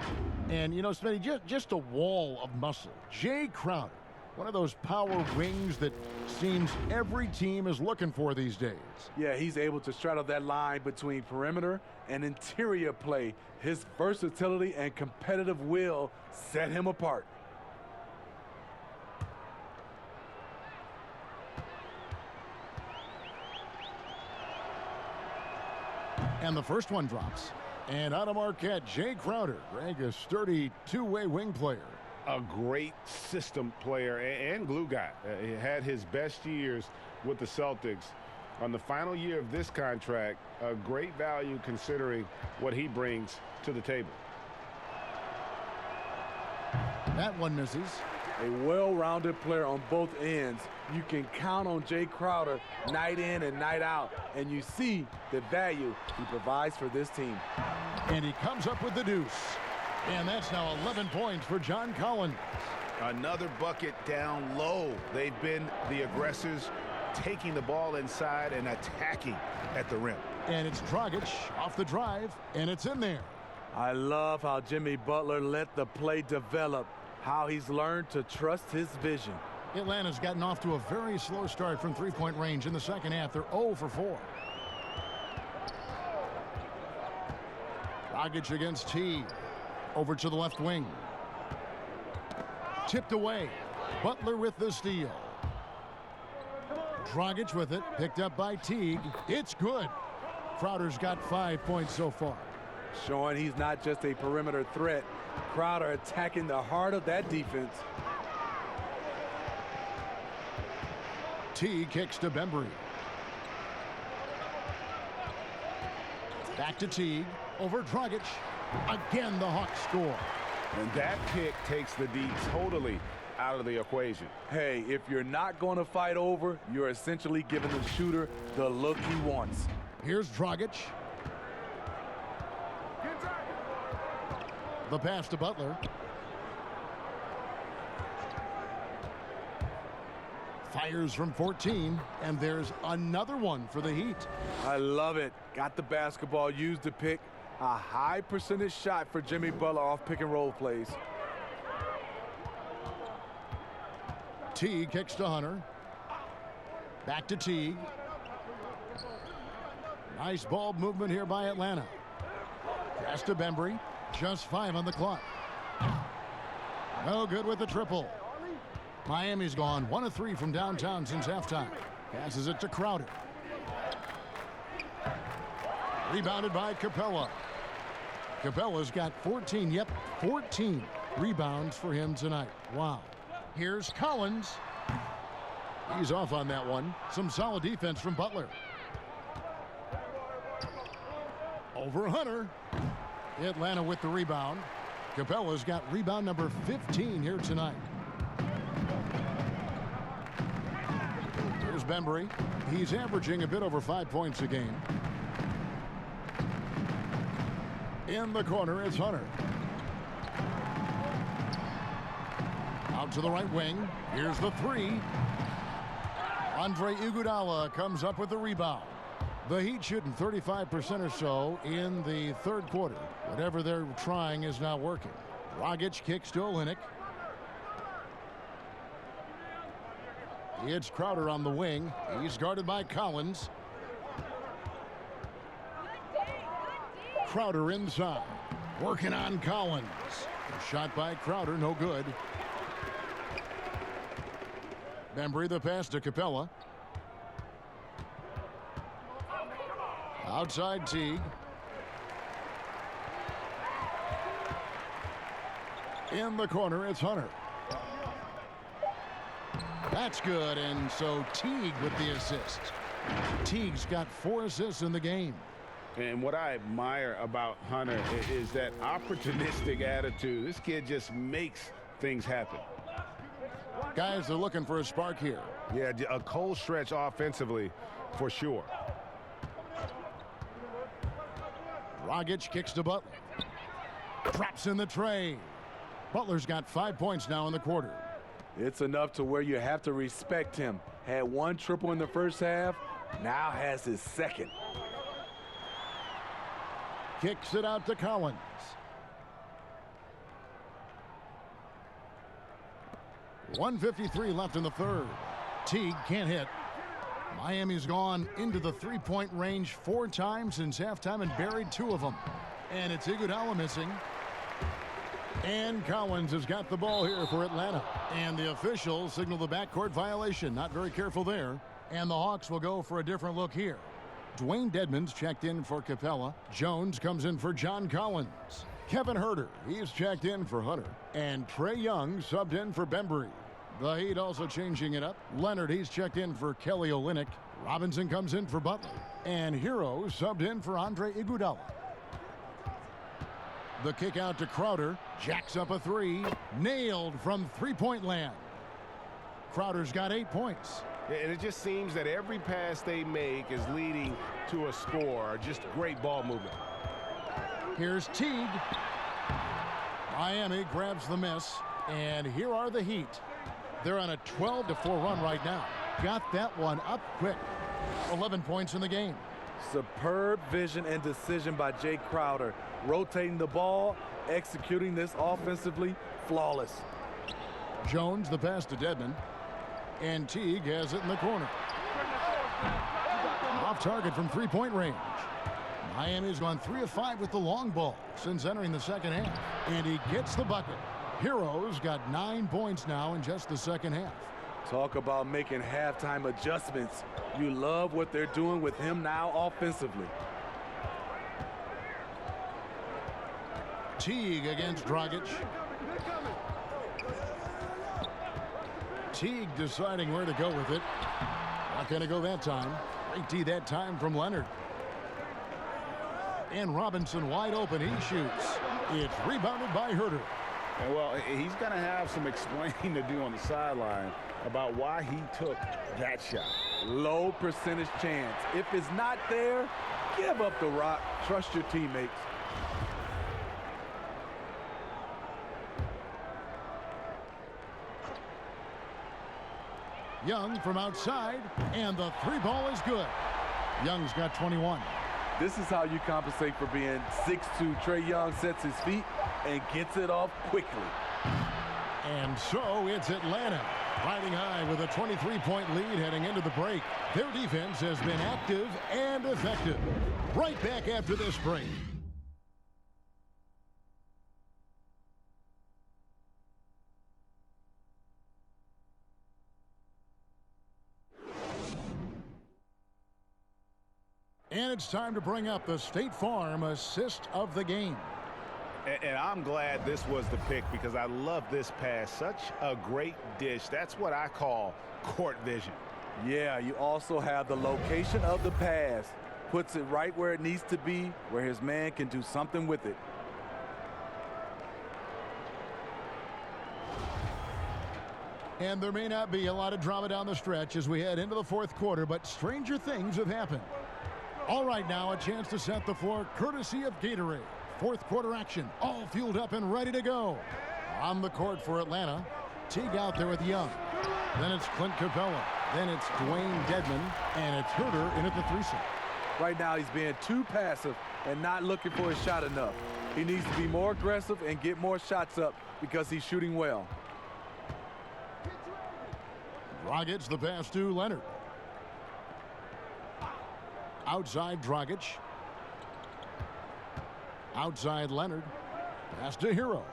And, you know, Smitty, just a wall of muscle. Jay Crowder, one of those power wings that seems every team is looking for these days. Yeah, he's able to straddle that line between perimeter and interior play. His versatility and competitive will set him apart. And the first one drops. And out of Marquette, Jay Crowder, Greg, a sturdy two-way wing player. A great system player and glue guy. He had his best years with the Celtics. On the final year of this contract, a great value considering what he brings to the table. That one misses. A well-rounded player on both ends. You can count on Jay Crowder night in and night out, and you see the value he provides for this team. And he comes up with the deuce. And that's now 11 points for John Collins. Another bucket down low. They've been the aggressors, taking the ball inside and attacking at the rim. And it's Dragic off the drive, and it's in there. I love how Jimmy Butler let the play develop, how he's learned to trust his vision. Atlanta's gotten off to a very slow start from three-point range in the second half. They're 0 for 4. Dragic against T. Over to the left wing. Tipped away. Butler with the steal. Dragic with it. Picked up by Teague. It's good. Crowder's got 5 points so far. Showing he's not just a perimeter threat. Crowder attacking the heart of that defense. T kicks to Bembry. Back to Teague. Over Dragic. Again, the Hawks score. And that pick takes the D totally out of the equation. Hey, if you're not going to fight over, you're essentially giving the shooter the look he wants. Here's Dragic. The pass to Butler. Fires from 14, and there's another one for the Heat. I love it. Got the basketball, used the pick. A high percentage shot for Jimmy Butler off pick and roll plays. Teague kicks to Hunter. Back to Teague. Nice ball movement here by Atlanta. Pass to Bembry. Just 5 on the clock. No good with the triple. Miami's gone 1 of 3 from downtown since halftime. Passes it to Crowder. Rebounded by Capella. Capella's got 14, 14 rebounds for him tonight. Wow. Here's Collins. He's off on that one. Some solid defense from Butler. Over Hunter. Atlanta with the rebound. Capella's got rebound number 15 here tonight. Here's Bembry. He's averaging a bit over 5 points a game. In the corner, it's Hunter. Out to the right wing. Here's the three. Andre Iguodala comes up with the rebound. The Heat shooting 35% or so in the third quarter. Whatever they're trying is not working. Dragic kicks to Olynyk. It's Crowder on the wing. He's guarded by Collins. Crowder inside. Working on Collins. A shot by Crowder, no good. Bembry the pass to Capella. Outside Teague. In the corner, it's Hunter. That's good, and so Teague with the assist. Teague's got 4 assists in the game. And what I admire about Hunter is that opportunistic attitude. This kid just makes things happen. Guys are looking for a spark here. Yeah, a cold stretch offensively for sure. Dragic kicks to Butler. Drops in the tray. Butler's got 5 points now in the quarter. It's enough to where you have to respect him. Had 1 triple in the first half, now has his second. kicks it out to Collins. .153 left in the third. Teague can't hit. Miami's gone into the three-point range 4 times since halftime and buried 2 of them. And it's Iguodala missing. And Collins has got the ball here for Atlanta. And the officials signal the backcourt violation. Not very careful there. And the Hawks will go for a different look here. Dwayne Dedmon's checked in for Capella. Jones comes in for John Collins. Kevin Huerter, he's checked in for Hunter. And Trae Young subbed in for Bembry. The Heat also changing it up. Leonard, he's checked in for Kelly Olynyk. Robinson comes in for Butler. And Hero subbed in for Andre Iguodala. The kick out to Crowder. Jacks up a 3. Nailed from three-point land. Crowder's got 8 points. And it just seems that every pass they make is leading to a score. Just great ball movement. Here's Teague. Miami grabs the miss. And here are the Heat. They're on a 12-4 run right now. Got that one up quick. 11 points in the game. Superb vision and decision by Jay Crowder. Rotating the ball, executing this offensively, flawless. Jones, the pass to Dedmon. And Teague has it in the corner. Off target from three-point range. Miami's gone 3 of 5 with the long ball since entering the second half. And he gets the bucket. Hero's got 9 points now in just the second half. Talk about making halftime adjustments. You love what they're doing with him now offensively. Teague against Dragic. Teague deciding where to go with it. Not going to go that time. Great D that time from Leonard. And Robinson wide open. He shoots. It's rebounded by Huerter. And well, he's going to have some explaining to do on the sideline about why he took that shot. Low percentage chance. If it's not there, give up the rock. Trust your teammates. Young from outside, and the 3 ball is good. Young's got 21. This is how you compensate for being 6'2". Trae Young sets his feet and gets it off quickly. And so it's Atlanta riding high with a 23-point lead heading into the break. Their defense has been active and effective. Right back after this break. And it's time to bring up the State Farm assist of the game. And I'm glad this was the pick because I love this pass. Such a great dish. That's what I call court vision. Yeah, you also have the location of the pass. Puts it right where it needs to be, where his man can do something with it. And there may not be a lot of drama down the stretch as we head into the fourth quarter, but stranger things have happened. All right, now a chance to set the floor courtesy of Gatorade. Fourth quarter action, all fueled up and ready to go. On the court for Atlanta, Teague out there with Young. Then it's Clint Capella. Then it's Dwayne Dedmon, and it's Huerter in at the 3 set. Right now he's being too passive and not looking for his shot enough. He needs to be more aggressive and get more shots up because he's shooting well. Dragic the pass to Leonard. Outside Dragic. Outside Leonard. Pass to Hero.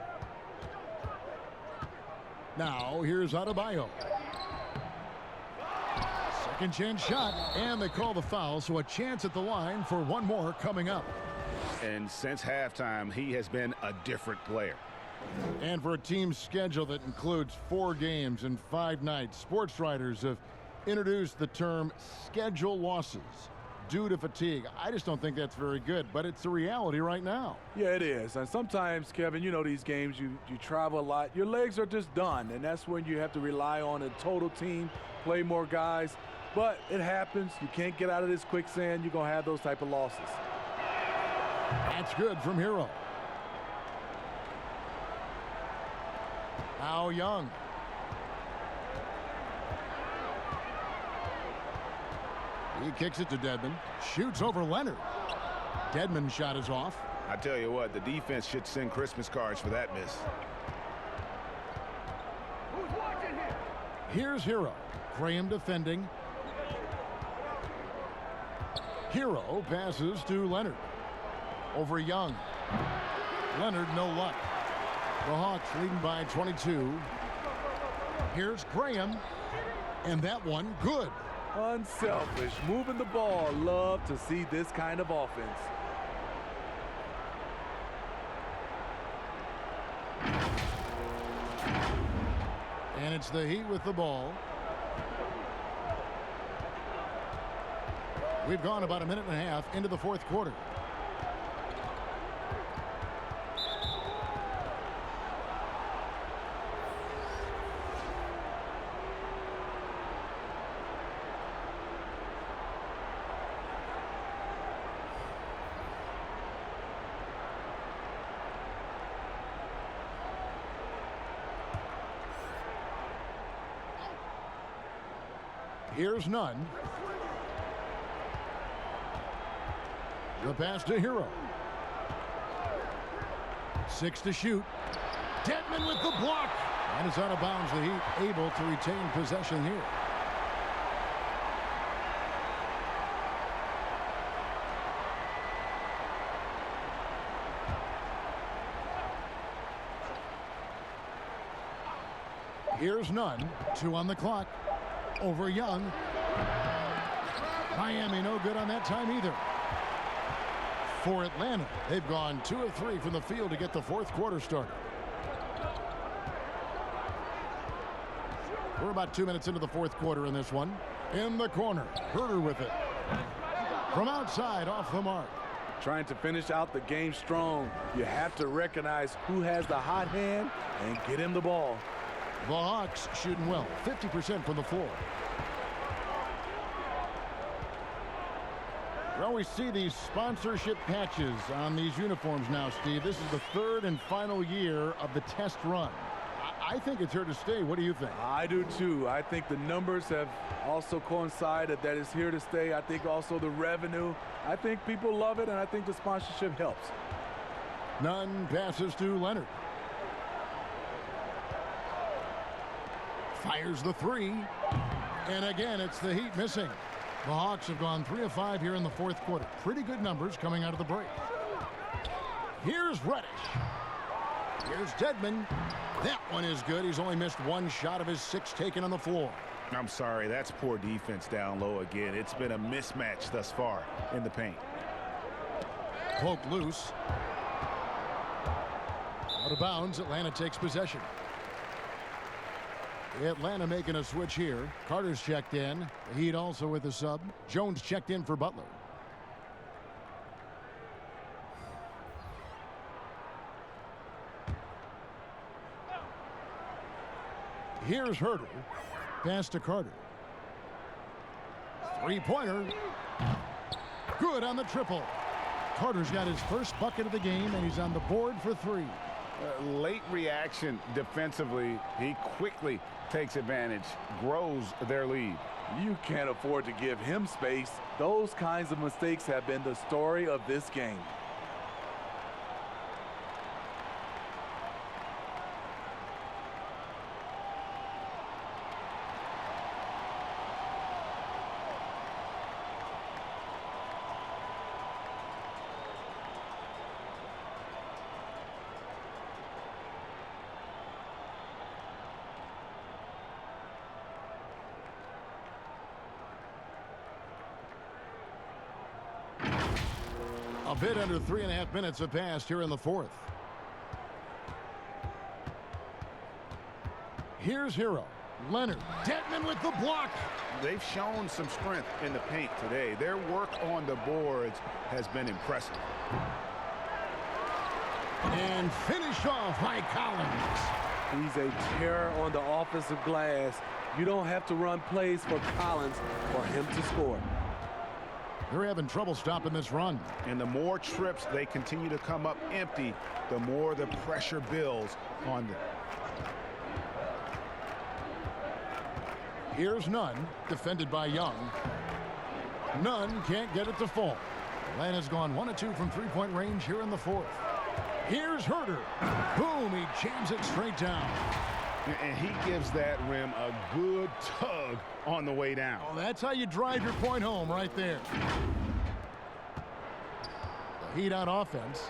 Now here's Adebayo. Second chance shot, and they call the foul, so a chance at the line for one more coming up. And since halftime, he has been a different player. And for a team schedule that includes 4 games and 5 nights, sports writers have introduced the term schedule losses due to fatigue. I just don't think that's very good, but it's the reality right now. Yeah, it is. And sometimes, Kevin, you know these games, you travel a lot. Your legs are just done, and that's when you have to rely on a total team, play more guys. But it happens. You can't get out of this quicksand. You're going to have those type of losses. That's good from Hero. Now Young. He kicks it to Dedmon. Shoots over Leonard. Dedmon's shot is off. I tell you what, the defense should send Christmas cards for that miss. Here's Hero. Graham defending. Hero passes to Leonard. Over Young. Leonard, no luck. The Hawks leading by 22. Here's Graham. And that one, good. Unselfish, moving the ball. Love to see this kind of offense. And it's the Heat with the ball. We've gone about a minute and a half into the fourth quarter. Here's Nunn. The pass to Hero. 6 to shoot. Dedmon with the block. And it's out of bounds. The Heat able to retain possession here. Here's Nunn. 2 on the clock. Over Young. Miami no good on that time either. For Atlanta, they've gone 2 of 3 from the field to get the fourth quarter started. We're about 2 minutes into the fourth quarter in this one. In the corner, Herter with it. From outside, off the mark. Trying to finish out the game strong. You have to recognize who has the hot hand and get him the ball. The Hawks shooting well, 50% from the floor. Well, we see these sponsorship patches on these uniforms now, Steve. This is the third and final year of the test run. I think it's here to stay. What do you think? I do too. I think the numbers have also coincided that it's here to stay. I think also the revenue. I think people love it, and I think the sponsorship helps. Nunn passes to Leonard. Fires the 3. And again, it's the Heat missing. The Hawks have gone 3 of 5 here in the fourth quarter. Pretty good numbers coming out of the break. Here's Reddish. Here's Dedmon. That one is good. He's only missed 1 shot of his 6 taken on the floor. I'm sorry, that's poor defense down low again. It's been a mismatch thus far in the paint. Poked loose. Out of bounds, Atlanta takes possession. Atlanta making a switch here. Carter's checked in. The Heat also with a sub. Jones checked in for Butler. Here's Herter. Pass to Carter. 3-pointer. Good on the triple. Carter's got his first bucket of the game, and he's on the board for 3. Late reaction defensively. He quickly takes advantage, grows their lead. You can't afford to give him space. Those kinds of mistakes have been the story of this game. A bit under 3.5 minutes have passed here in the fourth. Here's Hero. Leonard. Dedmon with the block. They've shown some strength in the paint today. Their work on the boards has been impressive. And finished off by Collins. He's a terror on the offensive glass. You don't have to run plays for Collins for him to score. They're having trouble stopping this run. And the more trips they continue to come up empty, the more the pressure builds on them. Here's Nunn, defended by Young. Nunn can't get it to fall. Atlanta's gone 1 of 2 from three-point range here in the fourth. Here's Herter. Boom, he jams it straight down. And he gives that rim a good tug on the way down. Oh, that's how you drive your point home right there. The Heat on offense.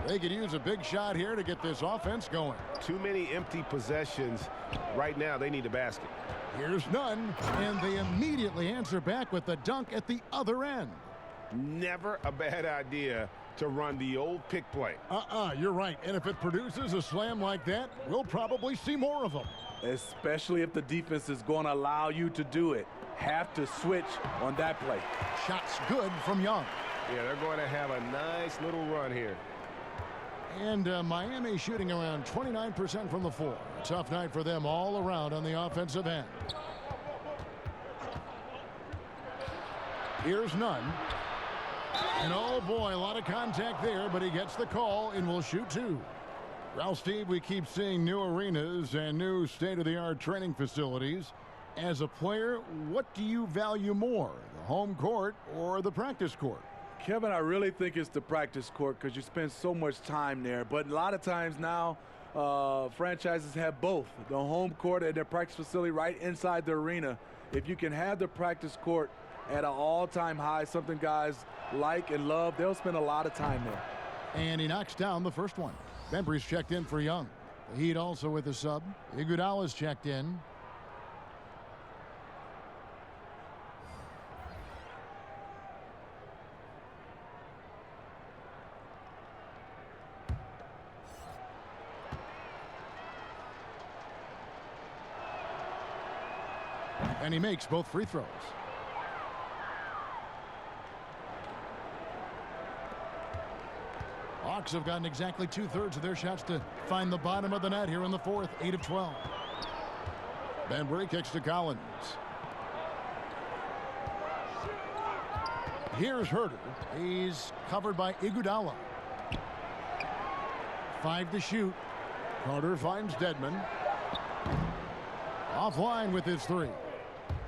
They could use a big shot here to get this offense going. Too many empty possessions. Right now, they need a basket. Here's none, and they immediately answer back with the dunk at the other end. Never a bad idea to run the old pick play. You're right. And if it produces a slam like that, we'll probably see more of them. Especially if the defense is going to allow you to do it. Have to switch on that play. Shots good from Young. Yeah, they're going to have a nice little run here. And Miami shooting around 29% from the floor. A tough night for them all around on the offensive end. Here's none. And oh boy, a lot of contact there, but he gets the call and will shoot two. Ralph, Steve, we keep seeing new arenas and new state-of-the-art training facilities. As a player, what do you value more, the home court or the practice court? Kevin, I really think it's the practice court because you spend so much time there. But a lot of times now, franchises have both, the home court and their practice facility right inside the arena. If you can have the practice court at an all-time high, something guys like and love, they'll spend a lot of time there. And he knocks down the first one. Bembry's checked in for Young. The Heat also with a sub. Iguodala's checked in. And he makes both free throws. Hawks have gotten exactly 2/3 of their shots to find the bottom of the net here in the fourth. 8 of 12. Bembry kicks to Collins. Here's Herter. He's covered by Iguodala. 5 to shoot. Carter finds Dedmon. Offline with his 3.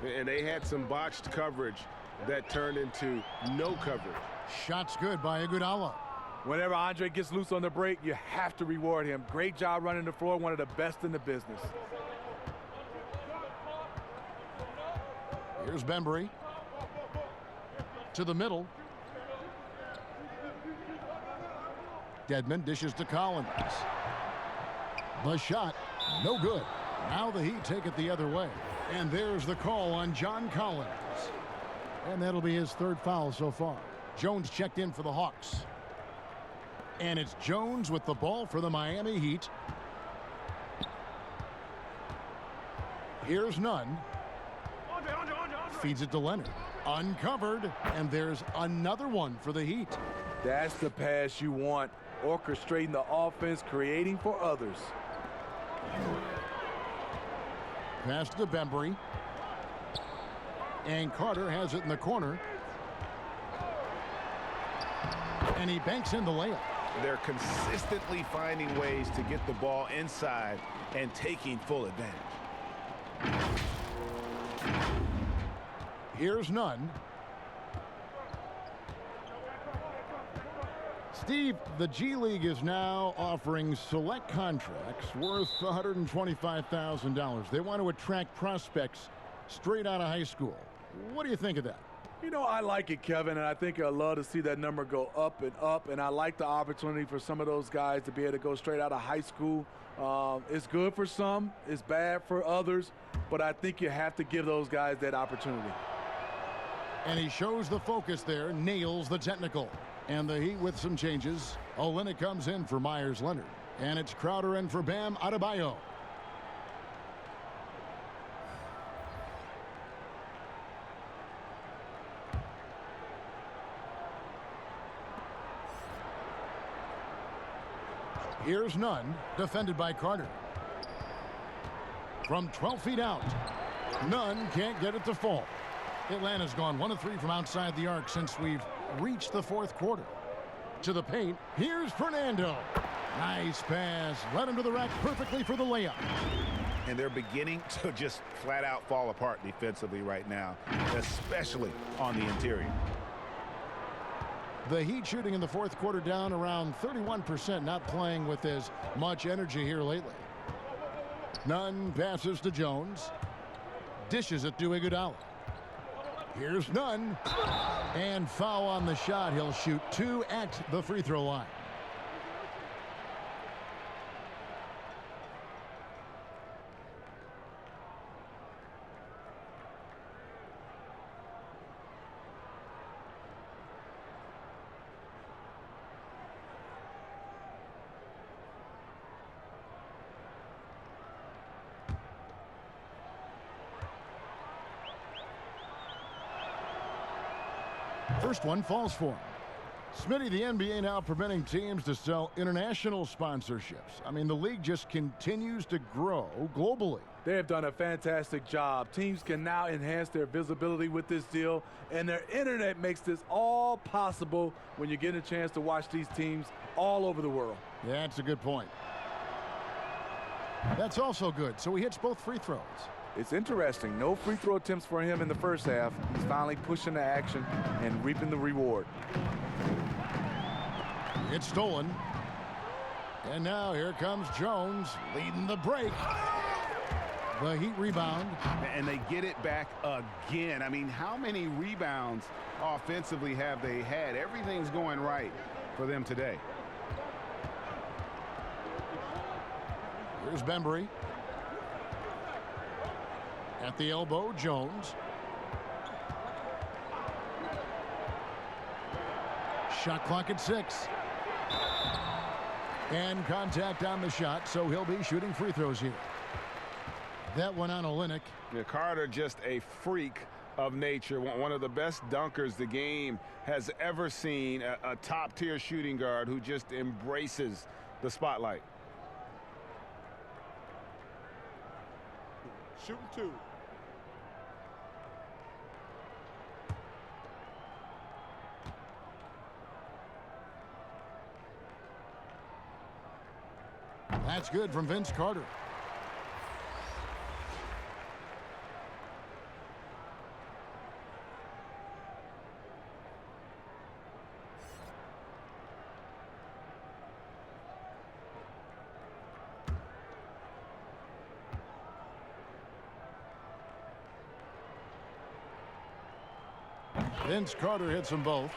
And they had some botched coverage that turned into no coverage. Shots good by Iguodala. Whenever Andre gets loose on the break, you have to reward him. Great job running the floor, one of the best in the business. Here's Bembry. To the middle. Dedmon dishes to Collins. The shot, no good. Now the Heat take it the other way. And there's the call on John Collins. And that'll be his 3rd foul so far. Jones checked in for the Hawks. And it's Jones with the ball for the Miami Heat. Here's none. Feeds it to Leonard. Uncovered. And there's another one for the Heat. That's the pass you want. Orchestrating the offense, creating for others. Pass to Bembry. And Carter has it in the corner. And he banks in the layup. They're consistently finding ways to get the ball inside and taking full advantage. Here's none. Steve, the G League is now offering select contracts worth $125,000. They want to attract prospects straight out of high school. What do you think of that? You know, I like it, Kevin, and I think I'd love to see that number go up and up, and I like the opportunity for some of those guys to be able to go straight out of high school. It's good for some, it's bad for others, but I think you have to give those guys that opportunity. And he shows the focus there, nails the technical. And the Heat with some changes. Olynyk comes in for Myers Leonard. And it's Crowder in for Bam Adebayo. Here's none, defended by Carter. From 12 feet out, none can't get it to fall. Atlanta's gone 1 of 3 from outside the arc since we've reached the fourth quarter. To the paint, here's Fernando. Nice pass, led him to the rack perfectly for the layup. And they're beginning to just flat out fall apart defensively right now, especially on the interior. The Heat shooting in the fourth quarter down around 31%, not playing with as much energy here lately. Nunn passes to Jones. Dishes it to Iguodala. Here's Nunn. And foul on the shot. He'll shoot 2 at the free throw line. First one falls for him. Smitty, the NBA now permitting teams to sell international sponsorships. I mean, the league just continues to grow globally. They have done a fantastic job. Teams can now enhance their visibility with this deal, and their internet makes this all possible when you get a chance to watch these teams all over the world. Yeah, that's a good point. That's also good. So he hits both free throws. It's interesting. No free throw attempts for him in the first half. He's finally pushing the action and reaping the reward. It's stolen. And now here comes Jones leading the break. The Heat rebound. And they get it back again. I mean, how many rebounds offensively have they had? Everything's going right for them today. Here's Bembry. At the elbow, Jones. Shot clock at 6. And contact on the shot, so he'll be shooting free throws here. That one on Olynyk. Yeah, Carter just a freak of nature. One of the best dunkers the game has ever seen. A top-tier shooting guard who just embraces the spotlight. Shooting 2. That's good from Vince Carter. Vince Carter hits them both.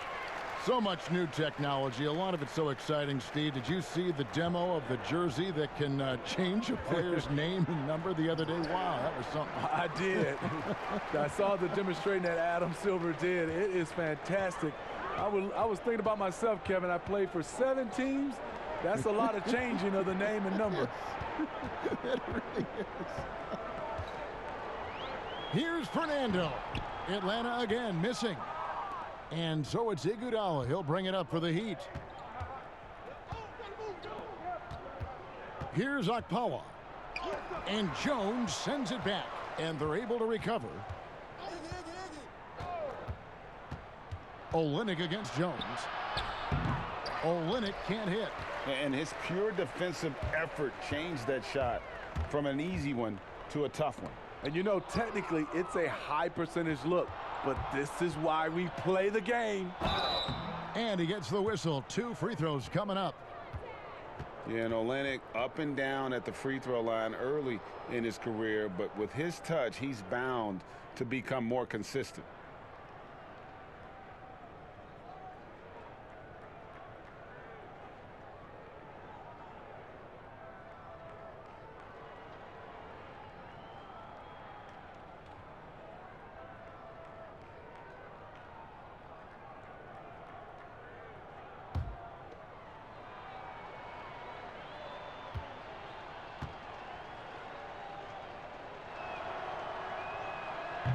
So much new technology. A lot of it so exciting, Steve. Did you see the demo of the jersey that can change a player's name and number the other day? Wow, that was something. I did. I saw the demonstration that Adam Silver did. It is fantastic. I was thinking about myself, Kevin. I played for 7 teams. That's a lot of changing of the name and number. It really is. Here's Fernando. Atlanta again missing. And so it's Iguodala. He'll bring it up for the Heat. Here's Okpala. And Jones sends it back. And they're able to recover. Olynyk against Jones. Olynyk can't hit. And his pure defensive effort changed that shot from an easy one to a tough one. And you know, technically, it's a high percentage look. But this is why we play the game. And he gets the whistle. 2 free throws coming up. Yeah, and Olynyk up and down at the free throw line early in his career. But with his touch, he's bound to become more consistent.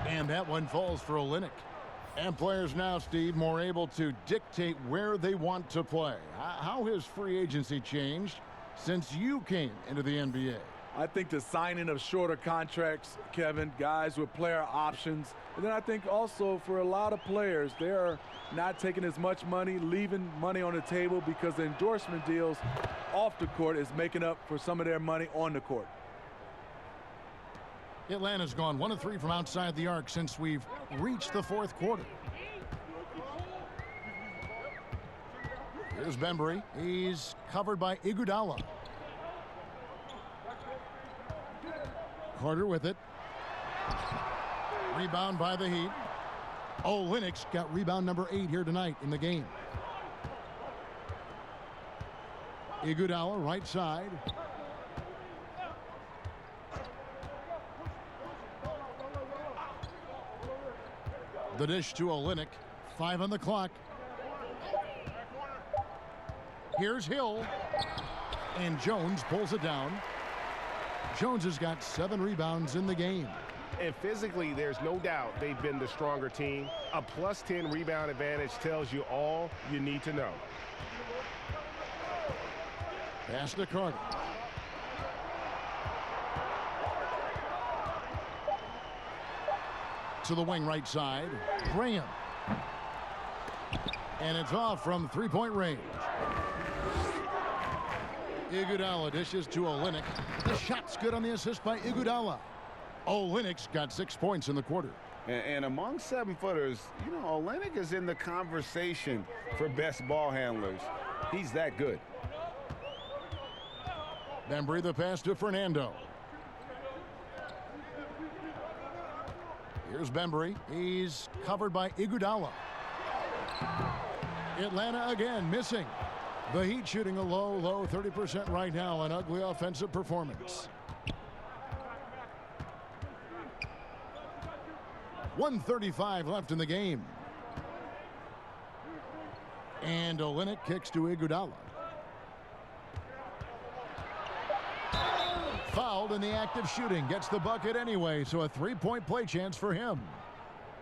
And that one falls for Olynyk. And players now, Steve, more able to dictate where they want to play. How has free agency changed since you came into the NBA? I think the signing of shorter contracts, Kevin, guys with player options. And then I think also for a lot of players, they are not taking as much money, leaving money on the table because the endorsement deals off the court is making up for some of their money on the court. Atlanta's gone 1 of 3 from outside the arc since we've reached the fourth quarter. Here's Bembry. He's covered by Iguodala. Carter with it. Rebound by the Heat. Olynyk's got rebound number 8 here tonight in the game. Iguodala right side. The dish to Olynyk. 5 on the clock. Here's Hill. And Jones pulls it down. Jones has got 7 rebounds in the game. And physically, there's no doubt they've been the stronger team. A +10 rebound advantage tells you all you need to know. Pass to Carter. To the wing right side. Graham. And it's off from 3-point range. Iguodala dishes to Olynyk. The shot's good on the assist by Iguodala. Olynyk's got 6 points in the quarter. And among 7-footers, you know, Olynyk is in the conversation for best ball handlers. He's that good. Bembry the pass to Fernando. Here's Bembry. He's covered by Iguodala. Atlanta again missing. The Heat shooting a low 30% right now. An ugly offensive performance. 1:35 left in the game. And Olynyk kicks to Iguodala. Fouled in the act of shooting. Gets the bucket anyway, so a 3-point play chance for him.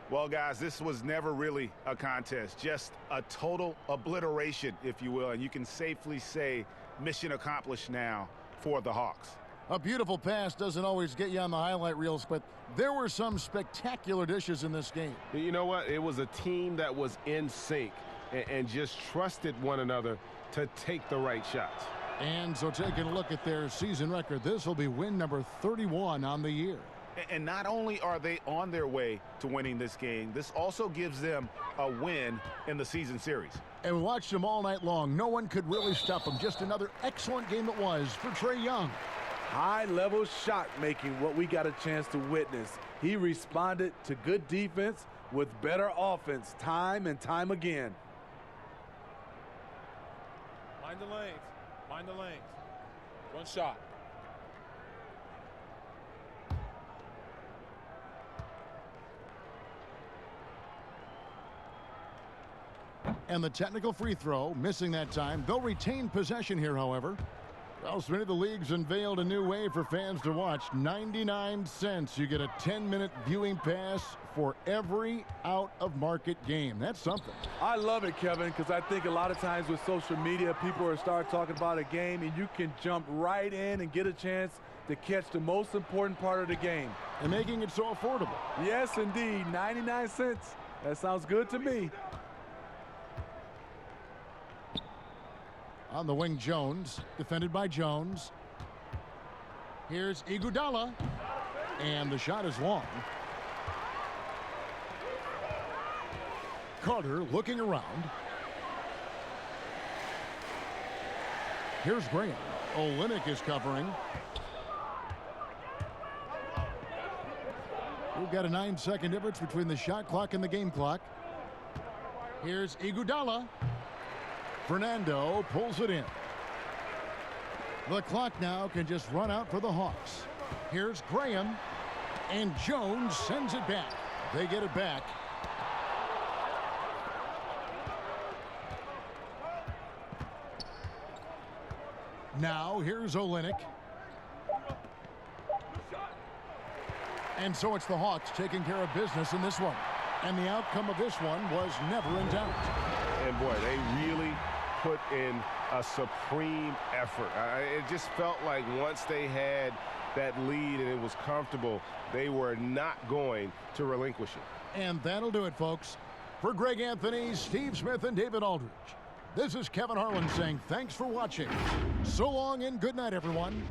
Well, guys, this was never really a contest. Just a total obliteration, if you will. And you can safely say mission accomplished now for the Hawks. A beautiful pass doesn't always get you on the highlight reels, but there were some spectacular dishes in this game. You know what? It was a team that was in sync and just trusted one another to take the right shots. And so taking a look at their season record, this will be win number 31 on the year. And not only are they on their way to winning this game, this also gives them a win in the season series. And we watched them all night long. No one could really stop them. Just another excellent game it was for Trae Young. High-level shot making, what we got a chance to witness. He responded to good defense with better offense time and time again. Mind the lanes. Mind the lanes. One shot. And the technical free throw, missing that time. They'll retain possession here, however. Well, Smitty, the league's unveiled a new way for fans to watch. 99 cents. You get a 10-minute viewing pass for every out-of-market game. That's something. I love it, Kevin, because I think a lot of times with social media, people are start talking about a game, and you can jump right in and get a chance to catch the most important part of the game. And making it so affordable. Yes, indeed. 99 cents. That sounds good to me. On the wing, Jones, defended by Jones. Here's Iguodala, and the shot is long. Carter looking around. Here's Graham. Olynyk is covering. We've got a 9-second difference between the shot clock and the game clock. Here's Iguodala. Fernando pulls it in. The clock now can just run out for the Hawks. Here's Graham, and Jones sends it back. They get it back. Now here's Olynyk. And so it's the Hawks taking care of business in this one. And the outcome of this one was never in doubt. And boy, they really put in a supreme effort. It just felt like once they had that lead and it was comfortable, they were not going to relinquish it. And that'll do it, folks. For Greg Anthony, Steve Smith, and David Aldridge, this is Kevin Harlan saying thanks for watching. So long and good night, everyone.